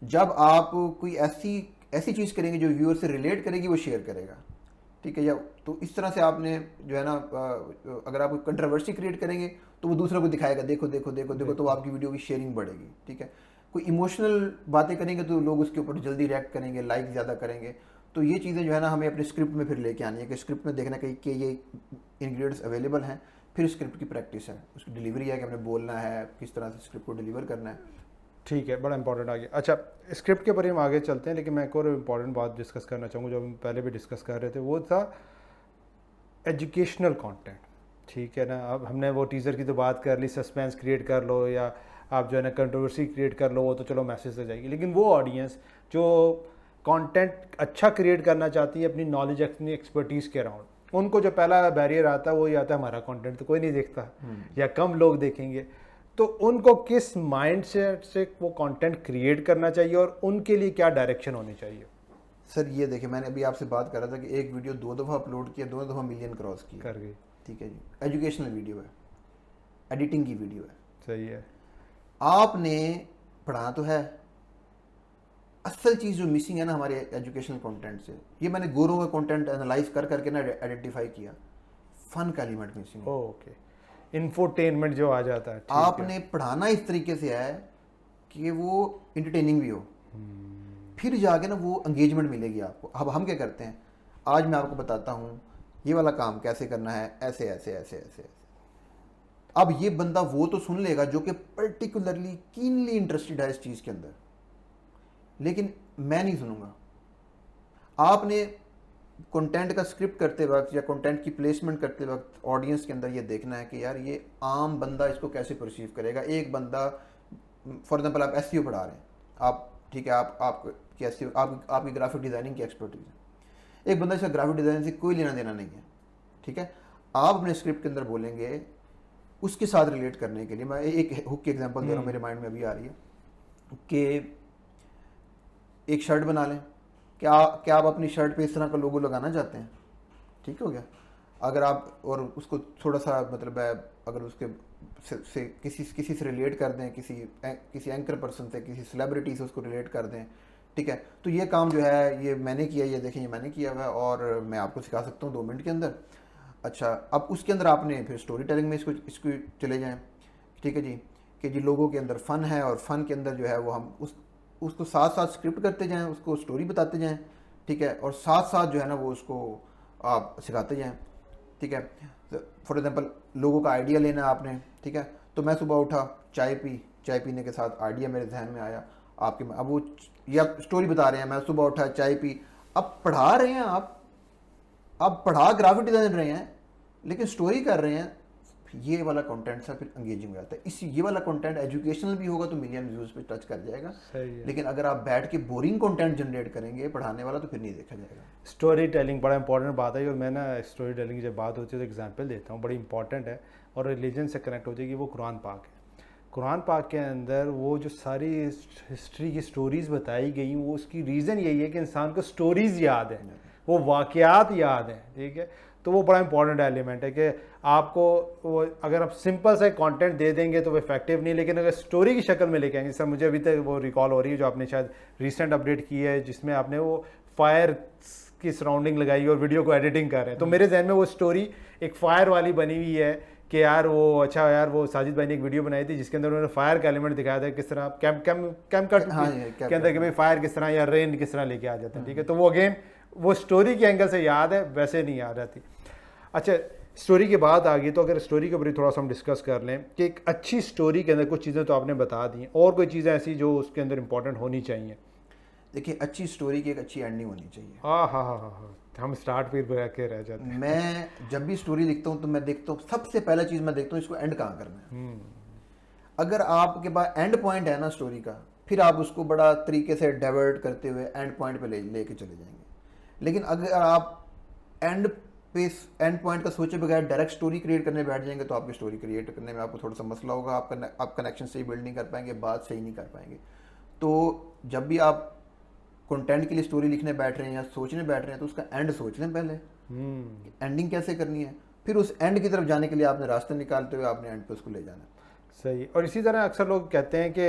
जब आप कोई ऐसी चीज़ करेंगे जो व्यूअर से रिलेट करेगी, वो शेयर करेगा, ठीक है। या तो इस तरह से आपने जो है ना, अगर आप कंट्रोवर्सी क्रिएट करेंगे तो वो दूसरों को दिखाएगा, देखो देखो देखो देखो, तो आपकी वीडियो की शेयरिंग बढ़ेगी, ठीक है। कोई इमोशनल बातें करेंगे तो लोग उसके ऊपर जल्दी रिएक्ट करेंगे, लाइक ज़्यादा करेंगे। तो ये चीज़ें जो है ना हमें अपने स्क्रिप्ट में फिर लेके आनी है कि स्क्रिप्ट में देखना कि ये इंग्रेडिएंट्स अवेलेबल हैं, फिर स्क्रिप्ट की प्रैक्टिस है, उसकी डिलीवरी है कि हमने बोलना है, किस तरह से स्क्रिप्ट को डिलीवर करना है। ठीक है, बड़ा इंपॉर्टेंट आ गया। अच्छा, स्क्रिप्ट के बारे में आगे चलते हैं, लेकिन मैं एक और इम्पॉर्टेंट बात डिस्कस करना चाहूँगा जो हम पहले भी डिस्कस कर रहे थे, वो था एजुकेशनल कंटेंट, ठीक है ना। अब हमने वो टीज़र की तो बात कर ली, सस्पेंस क्रिएट कर लो या आप जो है ना कंट्रोवर्सी क्रिएट कर लो, वो तो चलो मैसेज से जाएगी। लेकिन वो ऑडियंस जो कंटेंट अच्छा क्रिएट करना चाहती है अपनी नॉलेज, अपनी एक्सपर्टीज़ के अराउंड, उनको जो पहला बैरियर आता है वो ये आता है हमारा कंटेंट तो कोई नहीं देखता या कम लोग देखेंगे। तो उनको किस माइंडसेट से वो कंटेंट क्रिएट करना चाहिए और उनके लिए क्या डायरेक्शन होनी चाहिए? सर ये देखिए, मैंने अभी आपसे बात कर रहा था कि एक वीडियो 2 दफ़ा अपलोड किया, 2 दफ़ा मिलियन क्रॉस किया, कर गई, ठीक है जी। एजुकेशनल वीडियो है, एडिटिंग की वीडियो है, सही है। आपने पढ़ाना तो है। असल चीज़ जो मिसिंग है ना हमारे एजुकेशनल कंटेंट से, ये मैंने गोरों का कंटेंट एनालाइज कर करके ना आइडेंटिफाई किया, फन का एलिमेंट मिसिंग है। ओके, इन्फोटेनमेंट जो आ जाता है, आपने पढ़ाना इस तरीके से है कि वो इंटरटेनिंग भी हो, फिर जाके ना वो एंगेजमेंट मिलेगी आपको। अब हम क्या करते हैं, आज मैं आपको बताता हूँ ये वाला काम कैसे करना है, ऐसे ऐसे ऐसे ऐसे ऐसे। अब ये बंदा वो तो सुन लेगा जो कि पर्टिकुलरली कीनली इंटरेस्टेड है इस चीज़ के अंदर, लेकिन मैं नहीं सुनूंगा। आपने कंटेंट का स्क्रिप्ट करते वक्त या कंटेंट की प्लेसमेंट करते वक्त ऑडियंस के अंदर ये देखना है कि यार ये आम बंदा इसको कैसे परसीव करेगा। एक बंदा, फॉर एग्जांपल आप एसईओ पढ़ा रहे हैं, आप ठीक है, आपकी एसईओ, आपकी ग्राफिक डिज़ाइनिंग की एक्सपर्टीज है। एक बंदा इसका ग्राफिक डिज़ाइनिंग से कोई लेना देना नहीं है, ठीक है। आप अपने स्क्रिप्ट के अंदर बोलेंगे उसके साथ रिलेट करने के लिए, मैं एक हुक की एग्जांपल दे रहा हूँ, मेरे माइंड में अभी आ रही है कि एक शर्ट बना लें। क्या आप अपनी शर्ट पे इस तरह का लोगो लगाना चाहते हैं? ठीक हो गया। अगर आप और उसको थोड़ा सा मतलब है, अगर उसके से किसी से रिलेट कर दें, किसी एंकर पर्सन से, किसी सेलिब्रिटी से उसको रिलेट कर दें, ठीक है, तो ये काम जो है ये मैंने किया, ये देखें ये मैंने किया हुआ है और मैं आपको सिखा सकता हूँ 2 मिनट के अंदर। अच्छा, अब उसके अंदर आपने फिर स्टोरी टेलिंग में इसको चले जाएँ, ठीक है जी, कि जी लोगों के अंदर फ़न है और फ़न के अंदर जो है वो हम उसको साथ साथ स्क्रिप्ट करते जाएं, उसको स्टोरी बताते जाएं, ठीक है, और साथ साथ जो है ना वो उसको आप सिखाते जाएं, ठीक है। फॉर एग्जांपल लोगों का आइडिया लेना है आपने, ठीक है, तो मैं सुबह उठा, चाय पीने के साथ आइडिया मेरे जहन में आया आपके, अब वो या स्टोरी बता रहे हैं, मैं सुबह उठा, चाय पी, अब पढ़ा रहे हैं आप पढ़ा ग्राफिक डिज़ाइन रहे हैं लेकिन स्टोरी कर रहे हैं, ये वाला कंटेंट सा फिर एंगेजिंग हो जाता है। ये वाला कंटेंट एजुकेशनल भी होगा तो मिलियन व्यूज पे टच कर जाएगा, लेकिन अगर आप बैठ के बोरिंग कंटेंट जनरेट करेंगे पढ़ाने वाला तो फिर नहीं देखा जाएगा। स्टोरी टेलिंग बड़ा इंपॉर्टेंट बात है, और मैं ना स्टोरी टेलिंग की जब बात होती है तो एग्जांपल देता हूँ, बड़ी इंपॉर्टेंट है और रिलीजन से कनेक्ट हो जाएगी। वो कुरान पाक है। कुरान पाक के अंदर वो जो सारी हिस्ट्री की स्टोरीज़ बताई गई, वो उसकी रीज़न यही है कि इंसान को स्टोरीज़ याद है, वो वाक़यात याद हैं, ठीक है। तो वो बड़ा इंपॉर्टेंट एलिमेंट है कि आपको वो अगर आप सिंपल सा कंटेंट दे देंगे तो वो इफेक्टिव नहीं, लेकिन अगर स्टोरी की शक्ल में लेके आएंगे, सर मुझे अभी तक वो रिकॉल हो रही है जो आपने शायद रिसेंट अपडेट की है जिसमें आपने वो फायर की सराउंडिंग लगाई और वीडियो को एडिटिंग कर रहे हैं, तो मेरे जहन में वो स्टोरी एक फायर वाली बनी हुई है कि यार वो अच्छा यार वो साजिद भाई ने एक वीडियो बनाई थी जिसके अंदर उन्होंने फायर का एलिमेंट दिखाया था, किस तरह कैम कट के अंदर कि भाई फायर किस तरह या रेन किस तरह लेके आ जाते हैं, ठीक है। तो वो अगेन वो स्टोरी के एंगल से याद है, वैसे नहीं याद रहती। अच्छा, स्टोरी की बात आ गई तो अगर स्टोरी के ऊपर थोड़ा सा हम डिस्कस कर लें कि एक अच्छी स्टोरी के अंदर कुछ चीज़ें तो आपने बता दी, और कोई चीज़ें ऐसी जो उसके अंदर इंपॉर्टेंट होनी चाहिए। देखिए, अच्छी स्टोरी की एक अच्छी एंडिंग होनी चाहिए। हाँ, हम स्टार्ट फिर के रह जाते हैं। मैं जब भी स्टोरी लिखता हूँ तो मैं देखता हूँ, सबसे पहला चीज़ मैं देखता हूँ इसको एंड कहाँ करना है। अगर आपके पास एंड पॉइंट है ना स्टोरी का, फिर आप उसको बड़ा तरीके से डाइवर्ट करते हुए एंड पॉइंट पे लेके चले जाएंगे। लेकिन अगर आप एंड पॉइंट का सोचे बगैर डायरेक्ट स्टोरी क्रिएट करने बैठ जाएंगे तो आपकी स्टोरी क्रिएट करने में आपको थोड़ा सा मसला होगा, आप कनेक्शन सही बिल्ड नहीं कर पाएंगे, बात सही नहीं कर पाएंगे। तो जब भी आप कंटेंट के लिए स्टोरी लिखने बैठ रहे हैं या सोचने बैठ रहे हैं तो उसका एंड सोच लें पहले, एंडिंग कैसे करनी है, फिर उस एंड की तरफ जाने के लिए आपने रास्ते निकालते हुए आपने एंड पे उसको ले जाना है। सही। और इसी तरह अक्सर लोग कहते हैं कि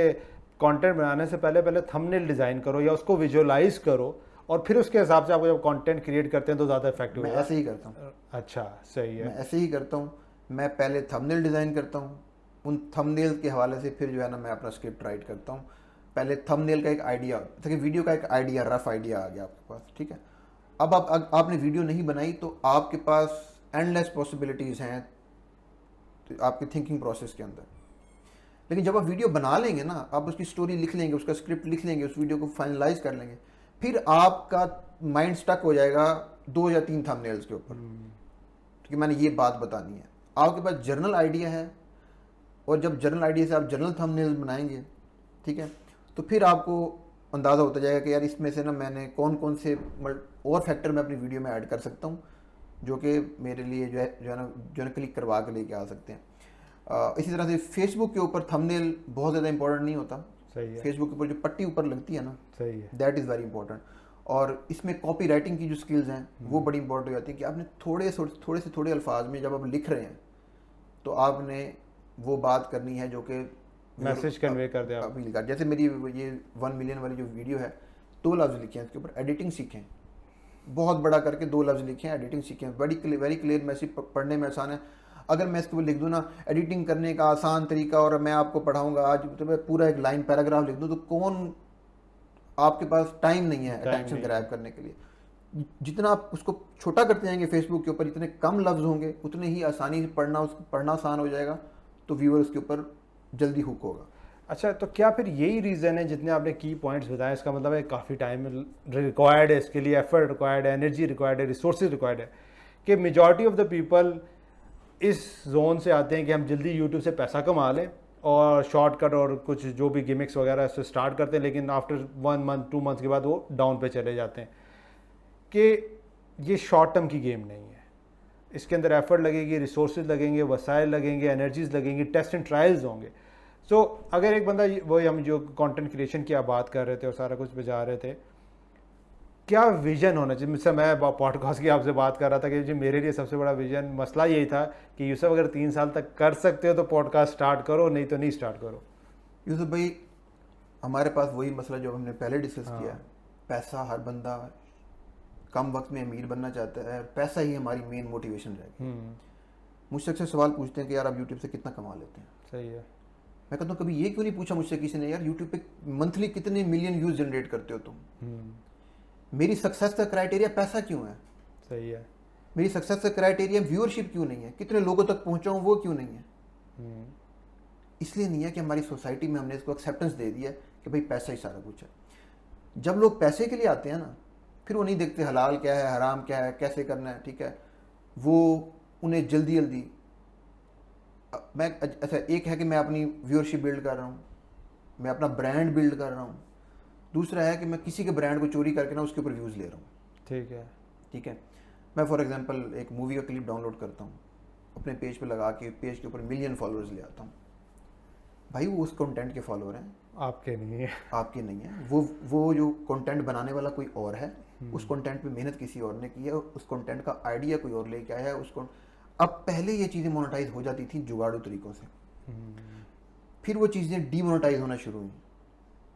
कंटेंट बनाने से पहले थंबनेल डिज़ाइन करो या उसको विजुअलाइज करो और फिर उसके हिसाब से आप जब कंटेंट क्रिएट करते हैं तो ज़्यादा इफेक्टिव मैं होगा। ऐसे ही करता हूँ। अच्छा, सही है। मैं ऐसे ही करता हूँ। मैं पहले थंबनेल डिज़ाइन करता हूँ, उन थंबनेल के हवाले से फिर जो है ना मैं अपना स्क्रिप्ट राइट करता हूँ। पहले थंबनेल का एक आइडिया, जैसे कि वीडियो का एक आइडिया, रफ आइडिया आ गया आपके पास, ठीक है। अब आपने वीडियो नहीं बनाई तो आपके पास एंडलेस पॉसिबिलिटीज़ हैं तो आपके थिंकिंग प्रोसेस के अंदर। लेकिन जब आप वीडियो बना लेंगे ना, आप उसकी स्टोरी लिख लेंगे, उसका स्क्रिप्ट लिख लेंगे, उस वीडियो को फाइनलाइज कर लेंगे, फिर आपका माइंड स्टक हो जाएगा 2 या 3 थंबनेल्स के ऊपर कि मैंने ये बात बतानी है। आपके पास जर्नल आइडिया है और जब जर्नल आइडिया से आप जर्नल थंबनेल्स बनाएंगे, ठीक है, तो फिर आपको अंदाज़ा होता जाएगा कि यार इसमें से ना मैंने कौन कौन से और फैक्टर मैं अपनी वीडियो में ऐड कर सकता हूँ जो कि मेरे लिए जो है ना क्लिक करवा के लेके आ सकते हैं। इसी तरह से फेसबुक के ऊपर थंबनेल बहुत ज़्यादा इंपॉर्टेंट नहीं होता। सही है। फेसबुक के ऊपर जो पट्टी ऊपर लगती है ना, सही है, दैट इज़ वेरी इंपॉर्टेंट। और इसमें कॉपी राइटिंग की जो स्किल्स हैं वो बड़ी इंपॉर्टेंट हो जाती है कि आपने थोड़े अल्फाज में जब आप लिख रहे हैं तो आपने वो बात करनी है जो कि मैसेज कन्वे कर दे आप। अपील कर। जैसे मेरी ये 1 मिलियन वाली जो वीडियो है, 2 लफ्ज़ लिखे हैं इसके ऊपर, एडिटिंग सीखें, बहुत बड़ा करके 2 लफ्ज़ लिखे हैं, एडिटिंग सीखें, वेरी क्लियर मैसेज, पढ़ने में आसान है। अगर मैं इसके ऊपर लिख दूँ ना एडिटिंग करने का आसान तरीका और मैं आपको पढ़ाऊँगा आज, तो मैं पूरा एक लाइन पैराग्राफ लिख दूँ तो कौन, आपके पास टाइम नहीं है अटेंशन ग्रैब करने के लिए। जितना आप उसको छोटा करते जाएंगे फेसबुक के ऊपर, जितने कम लफ्ज़ होंगे उतने ही आसानी से पढ़ना आसान हो जाएगा, तो व्यूअर उसके ऊपर जल्दी हुक होगा। अच्छा, तो क्या फिर यही रीज़न है जितने आपने की पॉइंट्स बताए, इसका मतलब है काफ़ी टाइम रिक्वायर्ड है, इसके लिए एफर्ट रिक्वायर्ड है, एनर्जी रिक्वायर्ड है, रिसोर्सेज रिक्वायर्ड है कि मेजॉरिटी ऑफ द पीपल इस जोन से आते हैं कि हम जल्दी यूट्यूब से पैसा कमा लें और शॉर्टकट और कुछ जो भी गिमिक्स वगैरह से स्टार्ट करते हैं, लेकिन आफ्टर 1 मंथ 2 मंथ के बाद वो डाउन पे चले जाते हैं कि ये शॉर्ट टर्म की गेम नहीं है। इसके अंदर एफर्ट लगेगी, रिसोर्सेज लगेंगे, वसाइल लगेंगे, एनर्जीज लगेंगी, टेस्ट एंड ट्रायल्स होंगे। सो अगर एक बंदा, वो हम जो कंटेंट क्रिएशन की आप बात कर रहे थे और सारा कुछ बजा रहे थे, क्या विजन होना चाहिए? मुझसे मैं पॉडकास्ट की आपसे बात कर रहा था कि जी मेरे लिए सबसे बड़ा विजन मसला यही था कि यूसुफ अगर 3 साल तक कर सकते हो तो पॉडकास्ट स्टार्ट करो, नहीं तो नहीं स्टार्ट करो। यूसुफ भाई, हमारे पास वही मसला जो हमने पहले डिस्कस किया है, पैसा। हर बंदा कम वक्त में अमीर बनना चाहता है, पैसा ही हमारी मेन मोटिवेशन रहेगी। मुझसे अक्सर सवाल पूछते हैं कि यार आप यूट्यूब से कितना कमा लेते हैं। सही है। मैं कहता हूँ कभी ये क्यों नहीं पूछा मुझसे किसी ने, यार यूट्यूब पे मंथली कितने मिलियन व्यूज जनरेट करते हो तुम? मेरी सक्सेस का क्राइटेरिया पैसा क्यों है? सही है। मेरी सक्सेस का क्राइटेरिया व्यूअरशिप क्यों नहीं है? कितने लोगों तक पहुंचा हूं वो क्यों नहीं है? इसलिए नहीं है कि हमारी सोसाइटी में हमने इसको एक्सेप्टेंस दे दिया कि भाई पैसा ही सारा कुछ है। जब लोग पैसे के लिए आते हैं ना, फिर वो नहीं देखते हलाल क्या है, हराम क्या है, कैसे करना है, ठीक है। वो उन्हें जल्दी मैं ऐसा, एक है कि मैं अपनी व्यूअरशिप बिल्ड कर रहा हूँ, मैं अपना ब्रांड बिल्ड कर रहा हूँ। दूसरा है कि मैं किसी के ब्रांड को चोरी करके ना उसके ऊपर व्यूज़ ले रहा हूँ। ठीक है। मैं फॉर एग्जांपल एक मूवी का क्लिप डाउनलोड करता हूँ, अपने पेज पे लगा के पेज के ऊपर मिलियन फॉलोअर्स ले आता हूँ। भाई वो उस कंटेंट के फॉलोअर हैं, आपके नहीं है। आपके नहीं है। वो जो कंटेंट बनाने वाला कोई और है, उस कंटेंट पे मेहनत किसी और ने की है, उस कंटेंट का आइडिया कोई और लेके आया है उसको। अब पहले ये चीज़ें मोनेटाइज हो जाती थी जुगाड़ू तरीकों से, फिर वो चीज़ें डीमोनेटाइज होना शुरू हुई।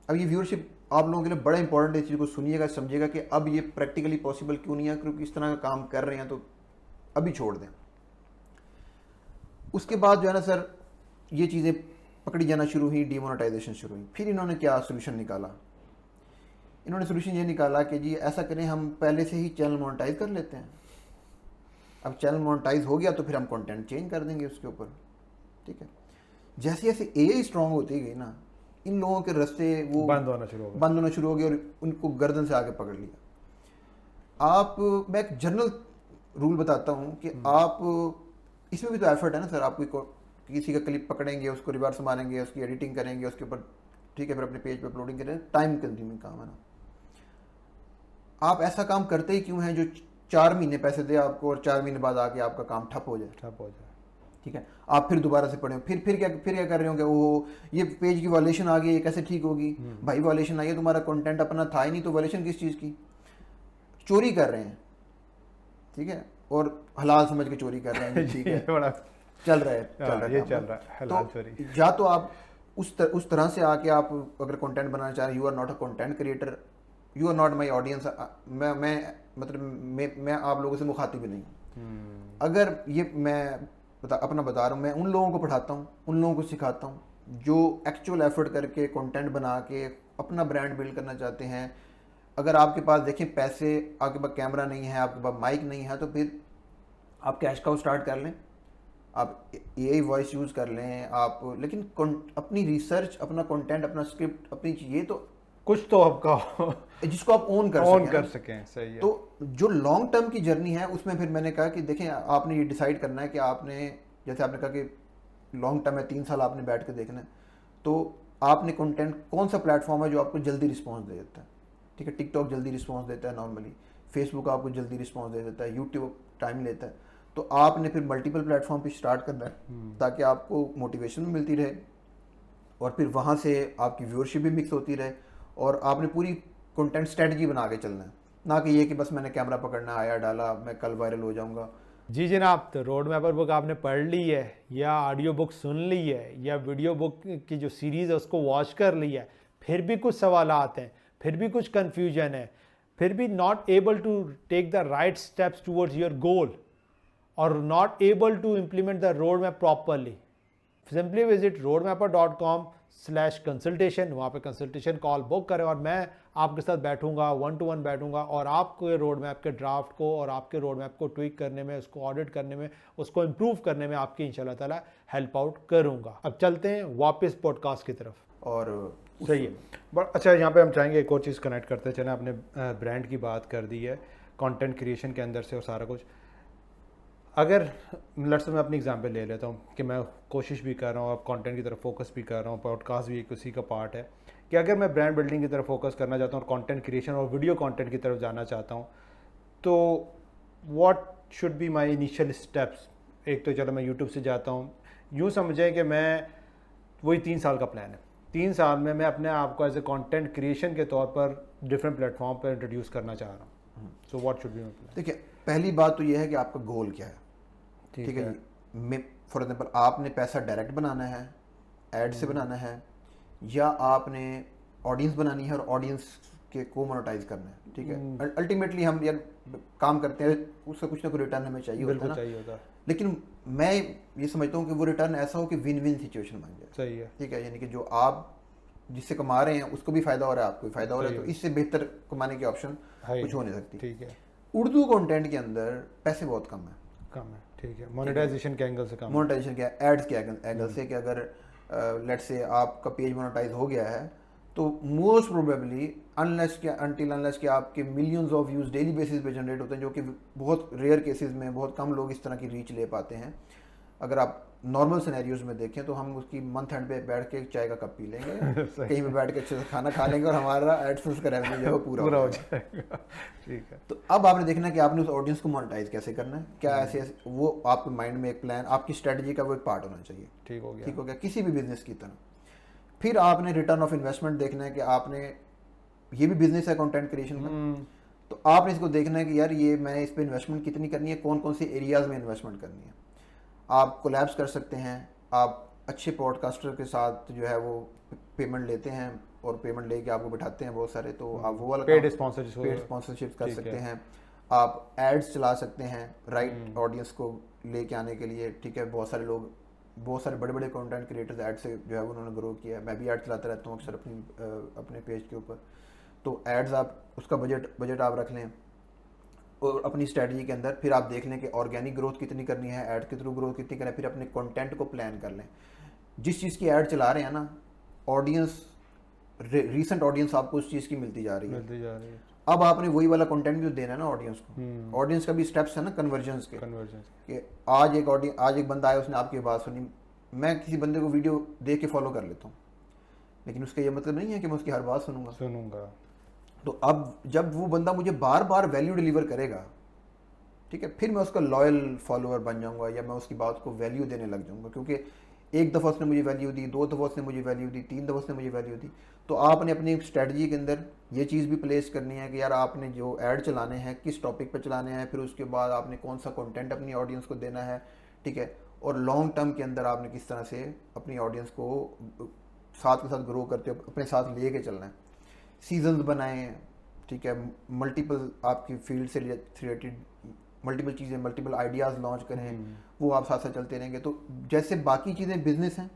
अब ये व्यूअरशिप आप लोगों के लिए बड़ा इंपॉर्टेंट है, इस चीज़ को सुनिएगा, समझिएगा कि अब ये प्रैक्टिकली पॉसिबल क्यों नहीं है, क्योंकि इस तरह का काम कर रहे हैं तो अभी छोड़ दें। उसके बाद जो है ना सर, ये चीज़ें पकड़ी जाना शुरू हुई, डीमोनेटाइजेशन शुरू हुई। फिर इन्होंने क्या सोल्यूशन निकाला, इन्होंने सोल्यूशन ये निकाला कि जी ऐसा करें, हम पहले से ही चैनल मोनेटाइज कर लेते हैं। अब चैनल मोनेटाइज हो गया तो फिर हम कंटेंट चेंज कर देंगे उसके ऊपर, ठीक है। जैसे जैसे एआई स्ट्रांग होती गई ना, इन लोगों के रास्ते वो बंद होना शुरू हो गए और उनको गर्दन से आगे पकड़ लिया। आप, मैं एक जनरल रूल बताता हूँ कि आप, इसमें भी तो एफर्ट है ना सर, आप किसी का क्लिप पकड़ेंगे, उसको रिवर्स मारेंगे, उसकी एडिटिंग करेंगे उसके ऊपर, ठीक है, फिर अपने पेज पे अपलोडिंग करेंगे, टाइम कंज्यूमिंग काम है ना। आप ऐसा काम करते ही क्यों हैं जो 4 महीने पैसे दे आपको और 4 महीने बाद आके आपका काम ठप हो जाए, ठीक है। आप फिर दोबारा से पढ़े, फिर क्या कर रहे होंगे, वो ये पेज की वॉल्यूशन आ गई, ये कैसे ठीक होगी भाई, वॉल्यूशन आई है, तुम्हारा कंटेंट अपना था ही नहीं, तो वॉल्यूशन किस चीज़ की, चोरी कर रहे हैं, ठीक है, और हलाल समझ के चोरी कर रहे हैं, ठीक है, चल रहा है हलाल चोरी। या तो आप उस तरह से आके आप अगर कंटेंट बनाना चाह रहे, you are not a content creator, you are not my audience, मैं आप लोगों से मुखातिब भी नहीं हूँ। अगर ये मैं अपना बता रहा हूँ, मैं उन लोगों को पढ़ाता हूँ, उन लोगों को सिखाता हूँ जो एक्चुअल एफर्ट करके कंटेंट बना के अपना ब्रांड बिल्ड करना चाहते हैं। अगर आपके पास देखें पैसे, आपके पास कैमरा नहीं है, आपके पास माइक नहीं है, तो फिर आप कैश काउ स्टार्ट कर लें, आप एआई वॉइस यूज़ कर लें आप, लेकिन अपनी रिसर्च, अपना कंटेंट, अपना स्क्रिप्ट, अपनी ये तो कुछ तो आपका जिसको आप ओन कर सकें, सही है। तो जो लॉन्ग टर्म की जर्नी है उसमें फिर मैंने कहा कि देखें, आपने ये डिसाइड करना है कि आपने, जैसे आपने कहा कि लॉन्ग टर्म है, 3 साल आपने बैठ के देखना है, तो आपने कंटेंट, कौन सा प्लेटफॉर्म है जो आपको जल्दी रिस्पॉन्स दे देता है, ठीक है। टिकटॉक जल्दी रिस्पॉन्स देता है नॉर्मली, फेसबुक आपको जल्दी रिस्पॉन्स दे देता है, यूट्यूब टाइम लेता है, तो आपने फिर मल्टीपल प्लेटफॉर्म पे स्टार्ट करना है ताकि आपको मोटिवेशन भी मिलती रहे और फिर वहाँ से आपकी व्यूअरशिप भी मिक्स होती रहे, और आपने पूरी कंटेंट स्ट्रेटजी बना के चलना है, ना कि ये कि बस मैंने कैमरा पकड़ना आया डाला, मैं कल वायरल हो जाऊंगा। जी जनाब, तो रोड मैपर बुक आपने पढ़ ली है या ऑडियो बुक सुन ली है या वीडियो बुक की जो सीरीज़ है उसको वॉच कर ली है, फिर भी कुछ सवालात हैं, फिर भी कुछ कन्फ्यूजन है, फिर भी not able to take the right steps towards your goal और not able to implement the road map properly, simply visit roadmapper.com/consultation। वहाँ पे कंसल्टेशन कॉल बुक करें और मैं आपके साथ बैठूंगा, 1-to-1 बैठूंगा और आपको रोड मैप के ड्राफ्ट को और आपके रोड मैप को ट्वीक करने में, उसको ऑडिट करने में, उसको इम्प्रूव करने में आपकी इंशाल्लाह ताला हेल्प आउट करूँगा। अब चलते हैं वापस पॉडकास्ट की तरफ। और सही है, बट अच्छा, यहाँ पे हम चाहेंगे एक और चीज़ कनेक्ट करते चलें। आपने ब्रांड की बात कर दी है, कंटेंट क्रिएशन के अंदर से और सारा कुछ। अगर लेट्स मैं अपनी एग्जांपल ले लेता हूँ कि मैं कोशिश भी कर रहा हूँ, अब कंटेंट की तरफ फोकस भी कर रहा हूँ, पॉडकास्ट भी एक उसी का पार्ट है कि अगर मैं ब्रांड बिल्डिंग की तरफ फोकस करना चाहता हूँ और कंटेंट क्रिएशन और वीडियो कंटेंट की तरफ जाना चाहता हूँ, तो what should be my initial steps. एक तो चलो मैं यूट्यूब से जाता हूँ, यूँ समझें कि मैं, वही 3 साल का प्लान है, 3 साल में मैं अपने आप को एज ए कंटेंट क्रिएशन के तौर पर डिफरेंट प्लेटफॉर्म पर इंट्रोड्यूस करना चाह रहा हूँ। So what should be my plan. देखिए, पहली बात तो ये है कि आपका गोल क्या है, ठीक है जी। फॉर एग्जाम्पल, आपने पैसा डायरेक्ट बनाना है, एड से बनाना है, या आपने ऑडियंस बनानी है और ऑडियंस के को मोनेटाइज करना है, ठीक है। अल्टीमेटली हम यार काम करते हैं, उसका कुछ ना कुछ रिटर्न हमें चाहिए होता है ना, लेकिन मैं ये समझता हूँ कि वो रिटर्न ऐसा हो कि विन विन सिचुएशन बन जाए, सही है, ठीक है। यानी कि जो आप जिससे कमा रहे हैं उसको भी फायदा हो रहा है, आपको भी फायदा हो रहा है, तो इससे बेहतर कमाने की ऑप्शन कुछ हो नहीं सकती, ठीक है। उर्दू कंटेंट के अंदर पैसे बहुत कम है, ठीक है। मोनेटाइजेशन के एंगल से कम, मोनेटाइजेशन क्या, एड्स के एंगल से, कि अगर लेट्स से आपका पेज मोनेटाइज हो गया है तो मोस्ट प्रोबेबली अनलेस के आपके millions of views daily basis पे जनरेट होते हैं, जो कि बहुत रेयर केसेस में बहुत कम लोग इस तरह की रीच ले पाते हैं। अगर आप नॉर्मल सिनेरियोज में देखें तो हम उसकी मंथ एंड पे बैठ के चाय का कप पी लेंगे कहीं पे बैठ के अच्छे से खाना खा लेंगे और हमारा एडसेंस का रेवेन्यू जो है पूरा हो जाएगा, ठीक है। तो अब आपने देखना है कि आपने उस ऑडियंस को मोनेटाइज कैसे करना है, क्या ऐसे वो आपके माइंड में एक प्लान, आपकी स्ट्रेटजी का वो एक पार्ट होना चाहिए, ठीक हो गया किसी भी बिजनेस की तरह। फिर आपने रिटर्न ऑफ इन्वेस्टमेंट देखना है कि आपने, ये भी बिजनेस है कंटेंट क्रिएशन का, तो आपने इसको देखना है कि यार ये मैं इस पे इन्वेस्टमेंट कितनी करनी है, कौन कौन से एरियाज में इन्वेस्टमेंट करनी है। आप कोलैब्स कर सकते हैं, आप अच्छे पॉडकास्टर के साथ जो है वो पेमेंट लेते हैं और पेमेंट लेके आपको बिठाते हैं बहुत सारे, तो आप वो वाला पेड स्पॉन्सरशिप कर सकते हैं। आप एड्स चला सकते हैं राइट ऑडियंस को लेके आने के लिए, ठीक है। बहुत सारे लोग, बहुत सारे बड़े बड़े कंटेंट क्रिएटर्स ऐड से जो है उन्होंने ग्रो किया है। मैं भी ऐड चलाता रहता हूँ अक्सर अपने पेज के ऊपर। तो एड्स आप उसका बजट आप रख लें और अपनी स्ट्रेटजी के अंदर फिर आप देख लें कि ऑर्गेनिक ग्रोथ कितनी करनी है, ऐड के थ्रू ग्रोथ कितनी करनी है, फिर अपने कंटेंट को प्लान कर लें। जिस चीज़ की ऐड चला रहे हैं ना, ऑडियंस, रीसेंट ऑडियंस आपको उस चीज़ की मिलती जा रही है। अब आपने वही वाला कंटेंट भी देना है ना ऑडियंस को। ऑडियंस का भी स्टेप्स है ना कन्वर्जन्स के, कि आज एक बंदा आया, उसने आपकी बात सुनी, मैं किसी बंदे को वीडियो देख के फॉलो कर लेता हूँ, लेकिन उसका ये मतलब नहीं है कि मैं उसकी हर बात सुनूंगा। तो अब जब वो बंदा मुझे बार बार वैल्यू डिलीवर करेगा, ठीक है, फिर मैं उसका लॉयल फॉलोअर बन जाऊंगा, या मैं उसकी बात को वैल्यू देने लग जाऊंगा। क्योंकि एक दफ़ा उसने मुझे वैल्यू दी, 2 दफ़ा उसने मुझे वैल्यू दी, 3 दफ़ा उसने मुझे वैल्यू दी। तो आपने अपनी स्ट्रेटजी के अंदर ये चीज़ भी प्लेस करनी है कि यार आपने जो ऐड चलाने हैं किस टॉपिक पर चलाने हैं, फिर उसके बाद आपने कौन सा कंटेंट अपनी ऑडियंस को देना है, ठीक है। और लॉन्ग टर्म के अंदर आपने किस तरह से अपनी ऑडियंस को साथ के साथ ग्रो करते हो, अपने साथ ले के चलना है। सीजन्स बनाएं, ठीक है, मल्टीपल आपकी फील्ड से रिलेटेड मल्टीपल चीज़ें, मल्टीपल आइडियाज़ लॉन्च करें, वो आप साथ साथ चलते रहेंगे। तो जैसे बाकी चीज़ें बिजनेस हैं,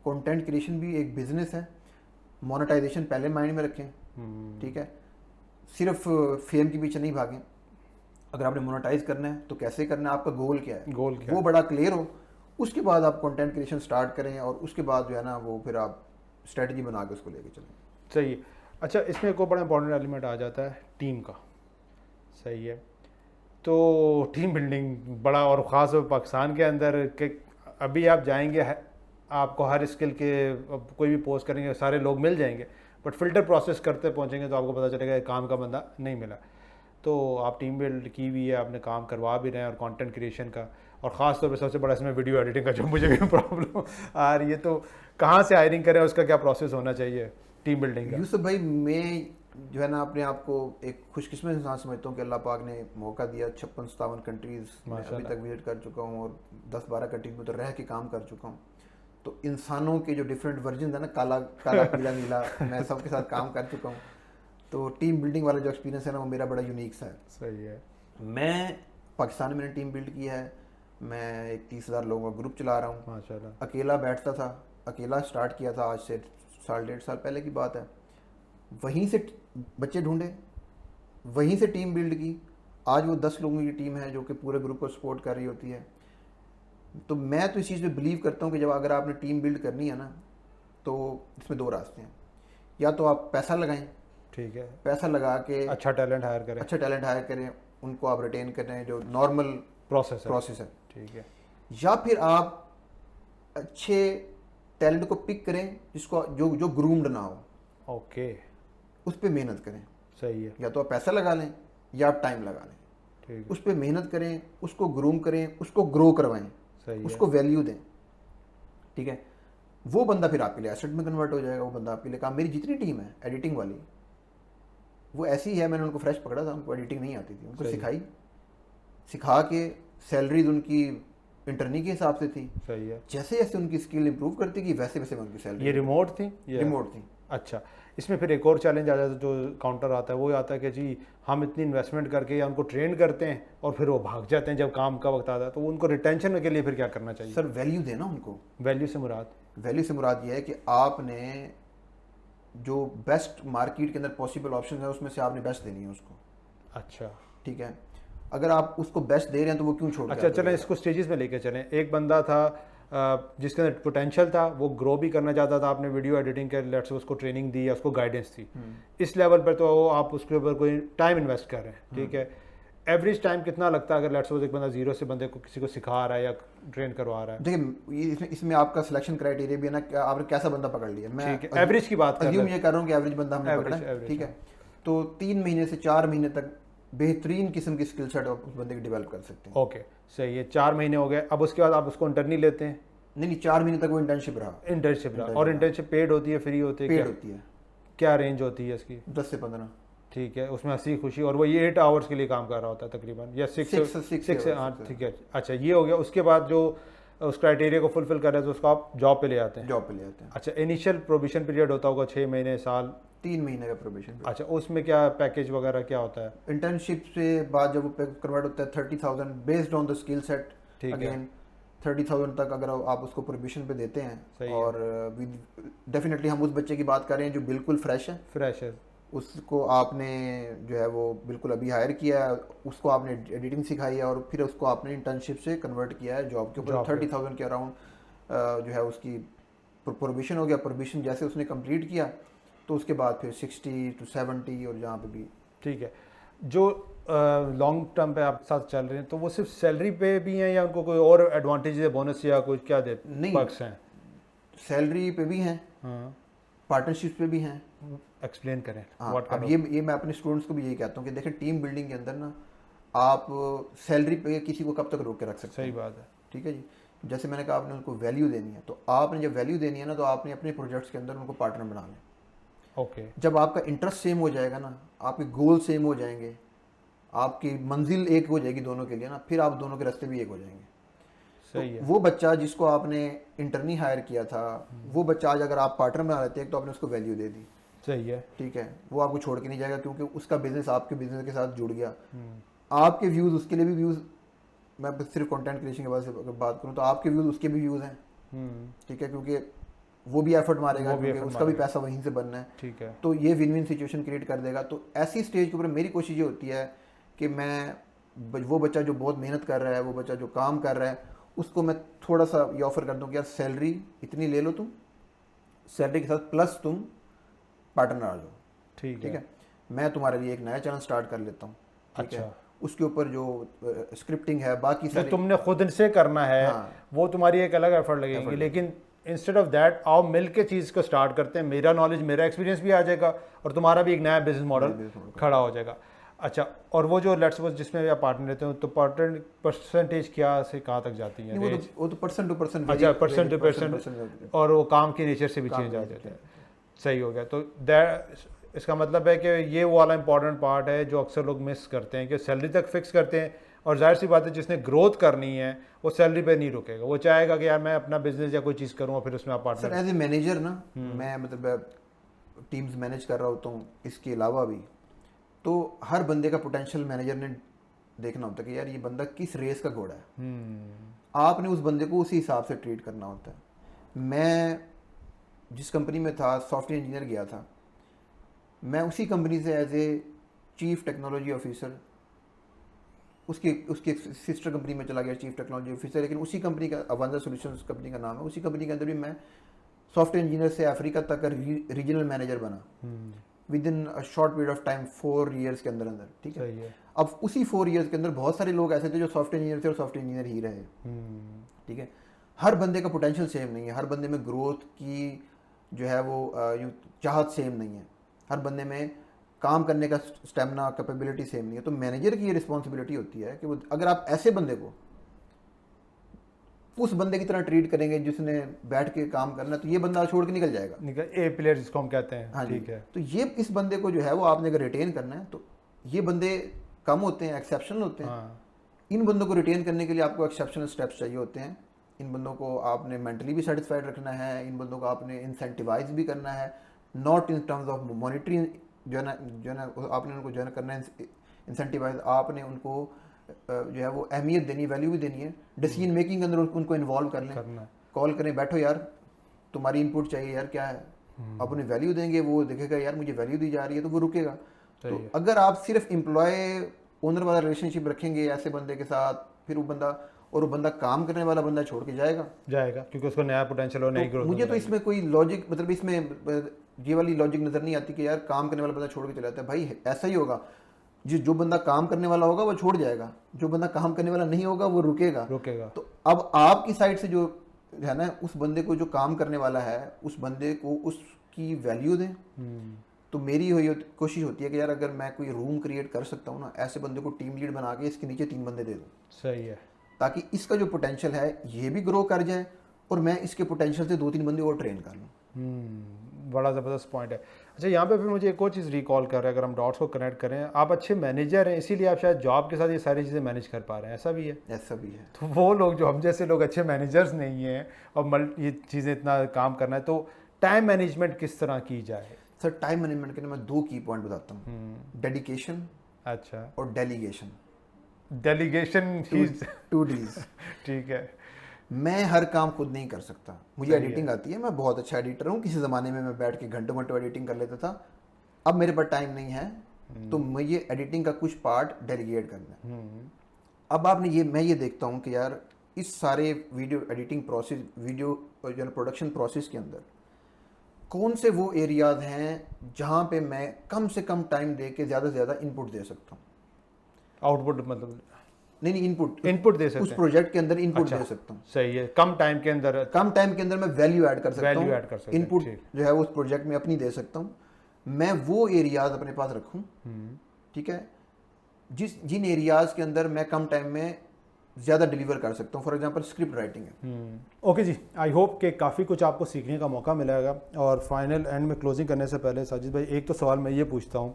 कंटेंट क्रिएशन भी एक बिजनेस है। मोनेटाइजेशन पहले माइंड में रखें, ठीक है, सिर्फ फेम के पीछे नहीं भागें। अगर आपने मोनेटाइज करना है तो कैसे करना है, आपका गोल क्या है, वो बड़ा क्लियर हो, उसके बाद आप कंटेंट क्रिएशन स्टार्ट करें, और उसके बाद जो है ना वो फिर आप स्ट्रेटजी बना के उसको लेके चलें। सही है। अच्छा, इसमें एक और बड़ा इंपॉर्टेंट एलिमेंट आ जाता है टीम का। सही है। तो टीम बिल्डिंग बड़ा, और ख़ास पाकिस्तान के अंदर के अभी आप जाएंगे, आपको हर स्किल के कोई भी पोस्ट करेंगे सारे लोग मिल जाएंगे, बट फिल्टर प्रोसेस करते पहुंचेंगे तो आपको पता चलेगा काम का बंदा नहीं मिला। तो आप टीम बिल्ड की हुई है, आपने काम करवा भी रहे हैं, और कंटेंट क्रिएशन का, और ख़ास तौर पे सबसे बड़ा इसमें वीडियो एडिटिंग का जो मुझे भी प्रॉब्लम आ रही है, तो कहाँ से हायरिंग करें, उसका क्या प्रोसेस होना चाहिए टीम बिल्डिंग का? यूसुफ भाई, मैं जो है ना अपने आप को एक खुशकिस्मत इंसान समझता हूँ कि अल्लाह पाक ने मौका दिया। 56-57 कंट्रीज़ अभी तक विजिट कर चुका हूँ, और 10-12 कंट्रीज में तो रह के काम कर चुका हूँ। तो इंसानों के जो डिफरेंट वर्जन है ना, काला पीला नीला, मैं सबके साथ काम कर चुका हूँ। तो टीम बिल्डिंग वाला जो एक्सपीरियंस है ना, वो मेरा बड़ा यूनिक सा है। सही है। मैं पाकिस्तान में मैंने टीम बिल्ड की है। मैं एक 30,000 लोगों का ग्रुप चला रहा हूँ माशाल्लाह। अकेला बैठता था, अकेला स्टार्ट किया था, आज से 1.5 साल पहले की बात है। वहीं से बच्चे ढूंढे, वहीं से टीम बिल्ड की। आज वो 10 लोगों की टीम है जो कि पूरे ग्रुप को सपोर्ट कर रही होती है। तो मैं तो इस चीज़ पे बिलीव करता हूँ कि जब अगर आपने टीम बिल्ड करनी है ना, तो इसमें 2 रास्ते हैं। या तो आप पैसा लगाएं, ठीक है, पैसा लगा के अच्छा टैलेंट हायर करें, उनको आप रिटेन करें, जो नॉर्मल प्रोसेस है, ठीक है। या फिर आप अच्छे टैलेंट को पिक करें जिसको जो ग्रूम्ड ना हो, ओके, उस पर मेहनत करें। सही है। या तो आप पैसा लगा लें या आप टाइम लगा लें, ठीक है, उस पर मेहनत करें, उसको ग्रूम करें, उसको ग्रो करवाएं, सही उसको वैल्यू दें, ठीक है। वो बंदा फिर आपके लिए एसेट में कन्वर्ट हो जाएगा। वो बंदा आपके लिए काम, मेरी जितनी टीम है एडिटिंग वाली, वो ऐसी है। मैंने उनको फ्रेश पकड़ा था, उनको एडिटिंग नहीं आती थी, उनको सिखा के सैलरीज उनकी इंटरनी के हिसाब से थी। सही है। जैसे जैसे उनकी स्किल इंप्रूव करती गई, वैसे वैसे उनकी सैलरी। ये रिमोट थी? रिमोट थी। अच्छा, इसमें फिर एक और चैलेंज आ जाता है, जो काउंटर आता है, वो आता है कि जी हम इतनी इन्वेस्टमेंट करके या उनको ट्रेन करते हैं और फिर वो भाग जाते हैं जब काम का वक्त आता है, तो उनको रिटेंशन के लिए फिर क्या करना चाहिए? सर, वैल्यू देना उनको। वैल्यू से मुराद ये है कि आपने जो बेस्ट मार्केट के अंदर पॉसिबल ऑप्शन है उसमें से आपने बेस्ट देनी है उसको। अच्छा, ठीक है। अगर आप उसको बेस्ट दे रहे हैं तो वो क्यों छोड़? अच्छा, चलें इसको स्टेजेस में लेके चलें। एक बंदा था जिसके अंदर पोटेंशियल था, वो ग्रो भी करना चाहता था, आपने वीडियो एडिटिंग के लेट्स उसको ट्रेनिंग दी या उसको गाइडेंस दी। इस लेवल पर तो आप उसके ऊपर कोई टाइम इन्वेस्ट कर रहे हैं, ठीक है। एवरेज टाइम कितना लगता है अगर लेट्स सपोज एक बंदा जीरो से बंदे को किसी को सिखा रहा है या ट्रेन करवा रहा है? देखिए, इसमें आपका सिलेक्शन क्राइटेरिया भी है ना, आपने कैसा बंदा पकड़ लिया। मैं एवरेज की बात कर रहा हूँ कि एवरेज बंदा हमने पकड़ा, ठीक है। तो 3 महीने से 4 महीने तक बेहतरीन किस्म की स्किल सेट आप उस बंदे की डेवलप कर सकते हैं। ओके, सही है। 4 महीने हो गए, अब उसके बाद आप उसको इंटर्नी लेते हैं, नहीं 4 महीने तक वो इंटर्नशिप रहा। इंटर्नशिप रहा। और इंटर्नशिप पेड होती है, फ्री होती है? पेड क्या होती है। क्या रेंज होती है इसकी? 10 से 15। ठीक है, उसमें हंसी खुशी, और वो ये 8 आवर्स के लिए काम कर रहा होता है तकरीबन, या 6 से 8? ठीक है, अच्छा ये हो गया। उसके बाद जो उस क्राइटेरिया को फुलफिल कर रहे हैं तो उसको आप जॉब पे ले आते हैं? जॉब पे ले आते हैं। अच्छा, इनिशियल प्रोबेशन पीरियड होता होगा 6 महीने, साल? 3 महीने का प्रोबेशन। अच्छा, उसमें क्या पैकेज वगैरह क्या होता है? इंटर्नशिप से बाद जब वो कन्वर्ट होता है 30,000 based on the skill set. ठीक है। अगेन 30,000 तक अगर आप उसको प्रोबेशन पे देते हैं, और डेफिनेटली हम उस बच्चे की बात कर रहे हैं जो बिल्कुल फ्रेश है। फ्रेश है, उसको आपने जो है वो बिल्कुल अभी हायर किया है, उसको आपने एडिटिंग सिखाई है, और फिर उसको आपने इंटर्नशिप से कन्वर्ट किया है जॉब के ऊपर। 30,000 के अराउंड जो है उसकी प्रोबेशन हो गया। प्रोबेशन जैसे उसने कंप्लीट किया तो उसके बाद फिर 60 to 70 और जहाँ पे भी। ठीक है। जो लॉन्ग टर्म पे आप साथ चल रहे हैं तो वो सिर्फ सैलरी पे भी हैं, या उनको कोई और एडवांटेज है, बोनस या कुछ क्या दे नहीं, पर्क्स हैं? सैलरी पे भी हैं, हाँ, पार्टनरशिप पे भी हैं। एक्सप्लेन करें। हाँ, What अब kind ये मैं अपने स्टूडेंट्स को भी यही कहता हूँ कि देखें, टीम बिल्डिंग के अंदर ना आप सैलरी पे किसी को कब तक रोक के रख सकते हैं? सही बात है। ठीक है जी। जैसे मैंने कहा, आपने उनको वैल्यू देनी है, तो आपने जब वैल्यू देनी है ना, तो आपने अपने प्रोजेक्ट्स के अंदर उनको पार्टनर बना लें। ओके। जब आपका इंटरेस्ट सेम हो जाएगा ना, आपके गोल सेम हो जाएंगे, आपकी मंजिल एक हो जाएगी दोनों के लिए ना, फिर आप दोनों के रास्ते भी एक हो जाएंगे। सही है। वो बच्चा जिसको आपने इंटर्नी हायर किया था, वो बच्चा आज अगर आप पार्टनर बना लेते हैं तो आपने उसको वैल्यू दे दी। सही है। ठीक है, वो आपको छोड़ के नहीं जाएगा, क्योंकि उसका बिजनेस आपके बिजनेस के साथ जुड़ गया। आपके व्यूज़ उसके लिए भी व्यूज़, मैं सिर्फ कंटेंट क्रिएशन के बाद से अगर बात करूँ तो आपके व्यूज़ उसके भी व्यूज़ हैं। ठीक है, क्योंकि वो भी एफर्ट मारेगा, क्योंकि उसका भी पैसा वहीं से बनना है। ठीक है। तो ये विन विन सिचुएशन क्रिएट कर देगा। तो ऐसी स्टेज के ऊपर मेरी कोशिश ये होती है कि मैं वो बच्चा जो बहुत मेहनत कर रहा है, वो बच्चा जो काम कर रहा है, उसको मैं थोड़ा सा ये ऑफर कर दूं कि यार सैलरी इतनी ले लो, तुम सैलरी के साथ प्लस तुम पार्टनर आ जाओ। ठीक है, मैं तुम्हारे लिए एक नया चैनल स्टार्ट कर लेता हूँ। ठीक है, उसके ऊपर जो स्क्रिप्टिंग है, बाकी जो तुमने खुद से करना है, वो तुम्हारी एक अलग एफर्ट लगेगी, लेकिन इंस्टेड ऑफ दैट आओ मिल के चीज़ को स्टार्ट करते हैं। मेरा नॉलेज, मेरा एक्सपीरियंस भी आ जाएगा और तुम्हारा भी एक नया बिजनेस मॉडल खड़ा हो जाएगा। अच्छा, और वो जो लेट्स सपोज जिसमें भी आप पार्टनर रहते हो, तो पार्टनर परसेंटेज क्या से कहाँ तक जाती है? वो तो पर्सन टू पर्सन। अच्छा, पर्सन टू पर्सन, और वो काम की नेचर से भी चेंज आ जाता है। सही हो गया। तो इसका मतलब है कि ये वो वाला इंपॉर्टेंट पार्ट है जो अक्सर लोग मिस करते हैं, कि सैलरी तक फिक्स करते हैं, और जाहिर सी बात है जिसने ग्रोथ करनी है वो सैलरी पे नहीं रुकेगा, वो चाहेगा कि यार मैं अपना बिजनेस या कोई चीज़ करूँ, और फिर उसमें आप partner. Sir as a manager ना, मैं मतलब टीम्स मैनेज कर रहा होता हूँ, इसके अलावा भी तो हर बंदे का पोटेंशियल मैनेजर ने देखना होता है कि यार ये बंदा किस रेस का घोड़ा है। आपने उस बंदे को उसी हिसाब से ट्रीट करना होता है। मैं जिस कंपनी में था, सॉफ्टवेयर इंजीनियर गया था, मैं उसी कंपनी से as a chief technology officer, उसकी सिस्टर कंपनी में चला गया चीफ टेक्नोलॉजी ऑफिसर, लेकिन उसी कंपनी का, अवांजा सॉल्यूशंस कंपनी का नाम है, उसी कंपनी के अंदर भी मैं सॉफ्टवेयर इंजीनियर से अफ्रीका तक का रीजनल मैनेजर बना with in a short period of time, 4 years के अंदर। ठीक है, अब उसी 4 years के अंदर बहुत सारे लोग ऐसे थे जो सॉफ्टवेयर इंजीनियर थे और सॉफ्टवेयर इंजीनियर ही रहे। ठीक है, हर बंदे का पोटेंशियल सेम नहीं है, हर बंदे में ग्रोथ की जो है वो चाहत सेम नहीं है, हर बंदे में काम करने का स्टेमिना, कैपेबिलिटी सेम नहीं है। तो मैनेजर की ये रिस्पॉन्सिबिलिटी होती है कि वो, अगर आप ऐसे बंदे को उस बंदे की तरह ट्रीट करेंगे जिसने बैठ के काम करना, तो ये बंदा छोड़ के निकल जाएगा। ए प्लेयर जिसको हम कहते हैं। हाँ, ठीक है। तो ये इस बंदे को जो है वो आपने अगर रिटेन करना है, तो ये बंदे कम होते हैं, एक्सेप्शनल होते हैं। इन बंदों को रिटेन करने के लिए आपको एक्सेप्शनल स्टेप्स चाहिए होते हैं। इन बंदों को आपने मेंटली भी सेटिस्फाइड रखना है, इन बंदों को आपने इंसेंटिवाइज भी करना है, not in terms of monetary जो है ना आपने उनको जो है करना है इंसेंटिवाइज, आपने उनको जो है वो अहमियत देनी, वैल्यू भी देनी है। डिसीजन मेकिंग के अंदर उनको इन्वॉल्व कर लें, कॉल करें, बैठो यार तुम्हारी इनपुट चाहिए यार, क्या है, आप उन्हें वैल्यू देंगे, वो देखेगा यार मुझे वैल्यू दी जा रही है, तो वो रुकेगा। तो अगर आप सिर्फ एम्प्लॉय ओनर वाला रिलेशनशिप रखेंगे ऐसे बंदे के साथ, फिर वो बंदा काम करने वाला बंदा छोड़ के जाएगा क्योंकि उसको नया पोटेंशियल और नई ग्रोथ। मुझे तो इसमें कोई लॉजिक, मतलब इसमें ये वाली लॉजिक नजर नहीं आती कि यार काम करने वाला बंदा छोड़ के चला जाता है। भाई ऐसा ही होगा, जो बंदा काम करने वाला होगा वो छोड़ जाएगा, जो बंदा काम करने वाला नहीं होगा वो रुकेगा। तो अब आपकी साइड से जो है ना, उस बंदे को जो काम करने वाला है, उस बंदे को उसकी वैल्यू दें। तो मेरी कोशिश होती है कि यार अगर मैं कोई रूम क्रिएट कर सकता हूँ ना, ऐसे बंदे को टीम लीड बना के इसके नीचे 3 बंदे दे दूँ। सही है, ताकि इसका जो पोटेंशियल है ये भी ग्रो कर जाए, और मैं इसके पोटेंशियल से 2-3 बंदे और ट्रेन कर लूँ। बड़ा ज़बरदस्त पॉइंट है। अच्छा, यहाँ पे फिर मुझे एक और चीज़ रिकॉल कर रहा है, अगर हम डॉट्स को कनेक्ट करें, आप अच्छे मैनेजर हैं इसीलिए आप शायद जॉब के साथ ये सारी चीज़ें मैनेज कर पा रहे हैं, ऐसा भी है? ऐसा भी है। तो वो लोग जो हम जैसे लोग अच्छे मैनेजर्स नहीं हैं और ये चीज़ें इतना काम करना है, तो टाइम मैनेजमेंट किस तरह की जाए? सर टाइम मैनेजमेंट के लिए मैं 2 की पॉइंट बताता हूँ, डेडिकेशन अच्छा, और डेलीगेशन। डेलीगेशन चीज़ 2 Ds। ठीक है। मैं हर काम खुद नहीं कर सकता, मुझे सही एडिटिंग आती है, मैं बहुत अच्छा एडिटर हूँ, किसी ज़माने में मैं बैठ के घंटों घंटों एडिटिंग कर लेता था, अब मेरे पास टाइम नहीं है, तो मुझे एडिटिंग का कुछ पार्ट डेलीगेट करना है। अब मैं ये देखता हूँ कि यार इस सारे वीडियो एडिटिंग प्रोसेस, वीडियो जो प्रोडक्शन प्रोसेस के अंदर कौन से वो एरियाज हैं जहाँ पे मैं कम से कम टाइम दे के ज़्यादा से ज़्यादा इनपुट दे सकता हूँ। आउटपुट मतलब नहीं, इनपुट दे सकते उस हैं, प्रोजेक्ट के अंदर इनपुट अच्छा, दे सकता हूँ। सही है, कम टाइम के अंदर मैं वैल्यू ऐड कर सकता हूँ, वैल्यू ऐड कर सकते हैं, इनपुट ठीक। जो है वो उस प्रोजेक्ट में अपनी दे सकता हूँ। मैं वो एरियाज अपने पास रखूँ, ठीक है, जिन एरियाज के अंदर मैं कम टाइम में ज़्यादा डिलीवर कर सकता हूँ। फॉर एग्जांपल स्क्रिप्ट राइटिंग है। ओके जी, आई होप कि काफ़ी कुछ आपको सीखने का मौका मिलेगा। और फाइनल एंड में क्लोजिंग करने से पहले साजिद भाई, एक तो सवाल मैं ये पूछता हूँ,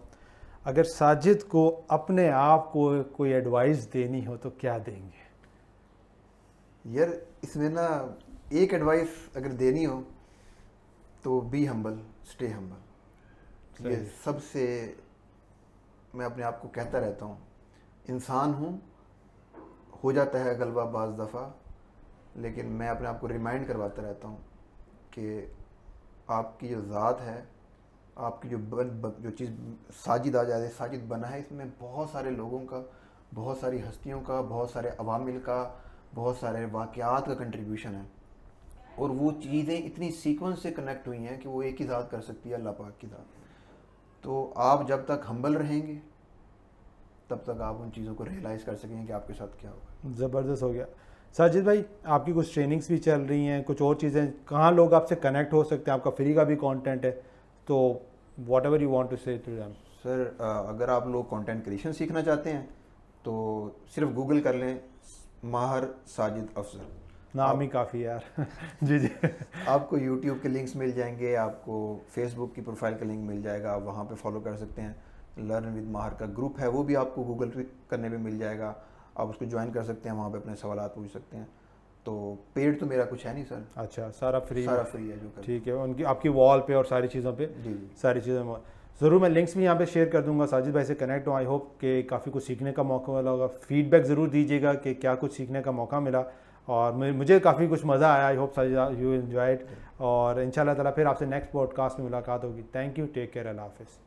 अगर साजिद को अपने आप को कोई एडवाइस देनी हो तो क्या देंगे? यार इसमें ना एक एडवाइस अगर देनी हो तो बी हम्बल, स्टे हम्बल। ये सबसे मैं अपने आप को कहता रहता हूँ, इंसान हूँ, हो जाता है गलबा बाज़ दफ़ा, लेकिन मैं अपने आप को रिमाइंड करवाता रहता हूँ कि आपकी जो ज़ात है, आपकी जो चीज़ साजिद आ जाए, साजिद बना है, इसमें बहुत सारे लोगों का, बहुत सारी हस्तियों का, बहुत सारे अवामिल का, बहुत सारे वाक़यात का कंट्रीब्यूशन है। और वो चीज़ें इतनी सीक्वेंस से कनेक्ट हुई हैं कि वो एक ही ज़ात कर सकती है, अल्लाह पाक की ज़ात। तो आप जब तक हम्बल रहेंगे तब तक आप उन चीज़ों को रियलाइज़ कर सकेंगे कि आपके साथ क्या होगा। ज़बरदस्त हो गया। साजिद भाई, आपकी कुछ ट्रेनिंग्स भी चल रही हैं, कुछ और चीज़ें, कहाँ लोग आपसे कनेक्ट हो सकते हैं? आपका फ्री का भी कंटेंट है, तो whatever you want to say to them. Sir अगर आप लोग कंटेंट क्रिएशन सीखना चाहते हैं तो सिर्फ गूगल कर लें माहर साजिद अफजल, नाम ही काफ़ी है यार। जी जी। आपको यूट्यूब के लिंक्स मिल जाएंगे, आपको फेसबुक की प्रोफाइल का लिंक मिल जाएगा, आप वहाँ पे फॉलो कर सकते हैं। लर्न विद माहर का ग्रुप है, वो भी आपको गूगल पे करने पे मिल जाएगा, आप उसको ज्वाइन कर सकते हैं, वहाँ पे अपने सवालात पूछ सकते हैं। तो पेड तो मेरा कुछ है नहीं सर, अच्छा, सारा फ्री है जो कर। ठीक है, उनकी आपकी वॉल पे और सारी चीज़ों पे जी सारी चीज़ें ज़रूर मैं लिंक्स भी यहाँ पे शेयर कर दूंगा। साजिद भाई से कनेक्ट हो, आई होप कि काफ़ी कुछ सीखने का मौका मिला होगा। फीडबैक ज़रूर दीजिएगा कि क्या कुछ सीखने का मौका मिला, और मुझे काफ़ी कुछ मज़ा आया। I hope Sajid you enjoyed, और इंशाल्लाह ताला फिर आपसे नेक्स्ट पॉडकास्ट में मुलाकात होगी। थैंक यू, टेक केयर, अल्लाह हाफिज़।